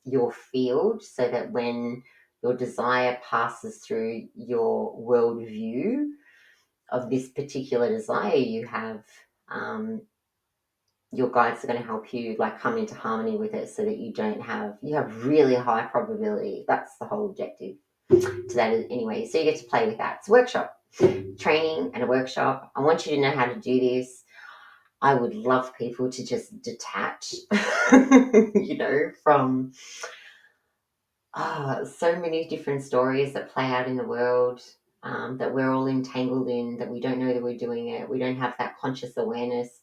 your field, so that when your desire passes through your worldview of this particular desire you have, your guides are going to help you like come into harmony with it, so that you have really high probability. That's the whole objective to that anyway. So you get to play with that. It's a workshop, training and a workshop. I want you to know how to do this. I would love people to just detach, from so many different stories that play out in the world, that we're all entangled in, that we don't know that we're doing it. We don't have that conscious awareness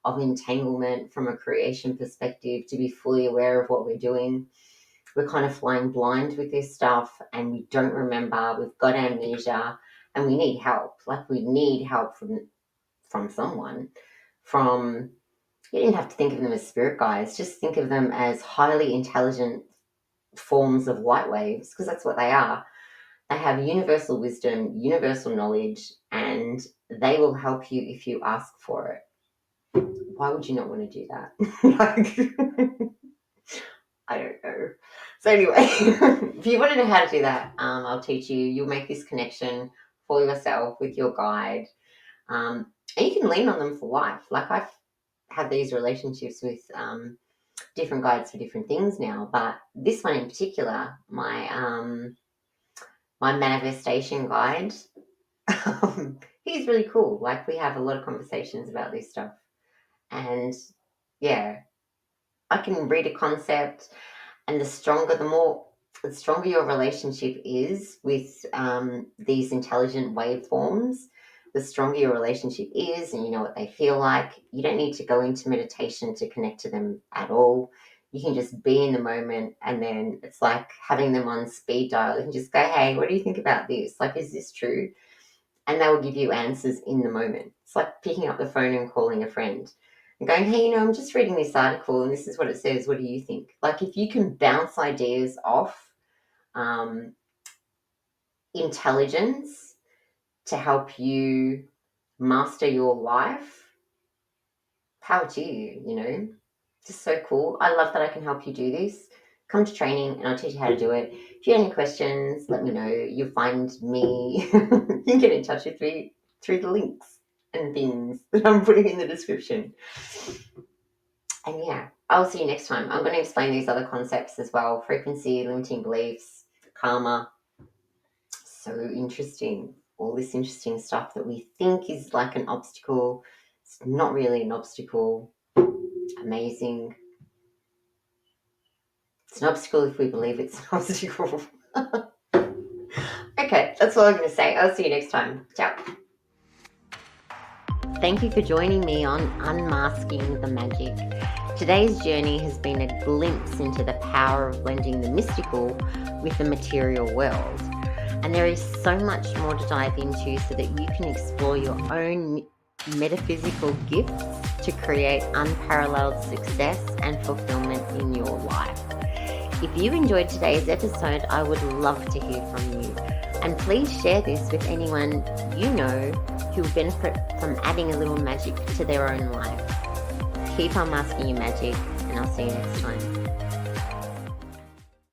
of entanglement from a creation perspective to be fully aware of what we're doing. We're kind of flying blind with this stuff, and we don't remember. We've got amnesia, and we need help. Like, we need help from someone. You didn't have to think of them as spirit guides. Just think of them as highly intelligent forms of light waves, because that's what they are. They have universal wisdom, universal knowledge, and they will help you if you ask for it. Why would you not want to do that? I don't know. So anyway, if you want to know how to do that, I'll teach you. You'll make this connection for yourself with your guide. And you can lean on them for life. Like, I've had these relationships with different guides for different things now, but this one in particular, my manifestation guide, he's really cool. Like, we have a lot of conversations about this stuff, and yeah, I can read a concept, and the stronger your relationship is with these intelligent waveforms, the stronger your relationship is, and you know what they feel like. You don't need to go into meditation to connect to them at all. You can just be in the moment, and then it's like having them on speed dial. You can just go, hey, what do you think about this? Like, is this true? And they will give you answers in the moment. It's like picking up the phone and calling a friend and going, hey, I'm just reading this article and this is what it says. What do you think? Like, if you can bounce ideas off intelligence to help you master your life, power to you, Just so cool. I love that I can help you do this. Come to training and I'll teach you how to do it. If you have any questions, let me know. You'll find me. You can get in touch with me through the links and things that I'm putting in the description. And yeah, I'll see you next time. I'm going to explain these other concepts as well. Frequency, limiting beliefs, karma. So interesting. All this interesting stuff that we think is like an obstacle. It's not really an obstacle. Amazing. It's an obstacle if we believe it's an obstacle. Okay, that's all I'm going to say. I'll see you next time. Ciao. Thank you for joining me on Unmasking the Magic. Today's journey has been a glimpse into the power of blending the mystical with the material world. And there is so much more to dive into so that you can explore your own metaphysical gifts to create unparalleled success and fulfillment in your life. If you enjoyed today's episode, I would love to hear from you. And please share this with anyone you know who will benefit from adding a little magic to their own life. Keep unmasking your magic, and I'll see you next time.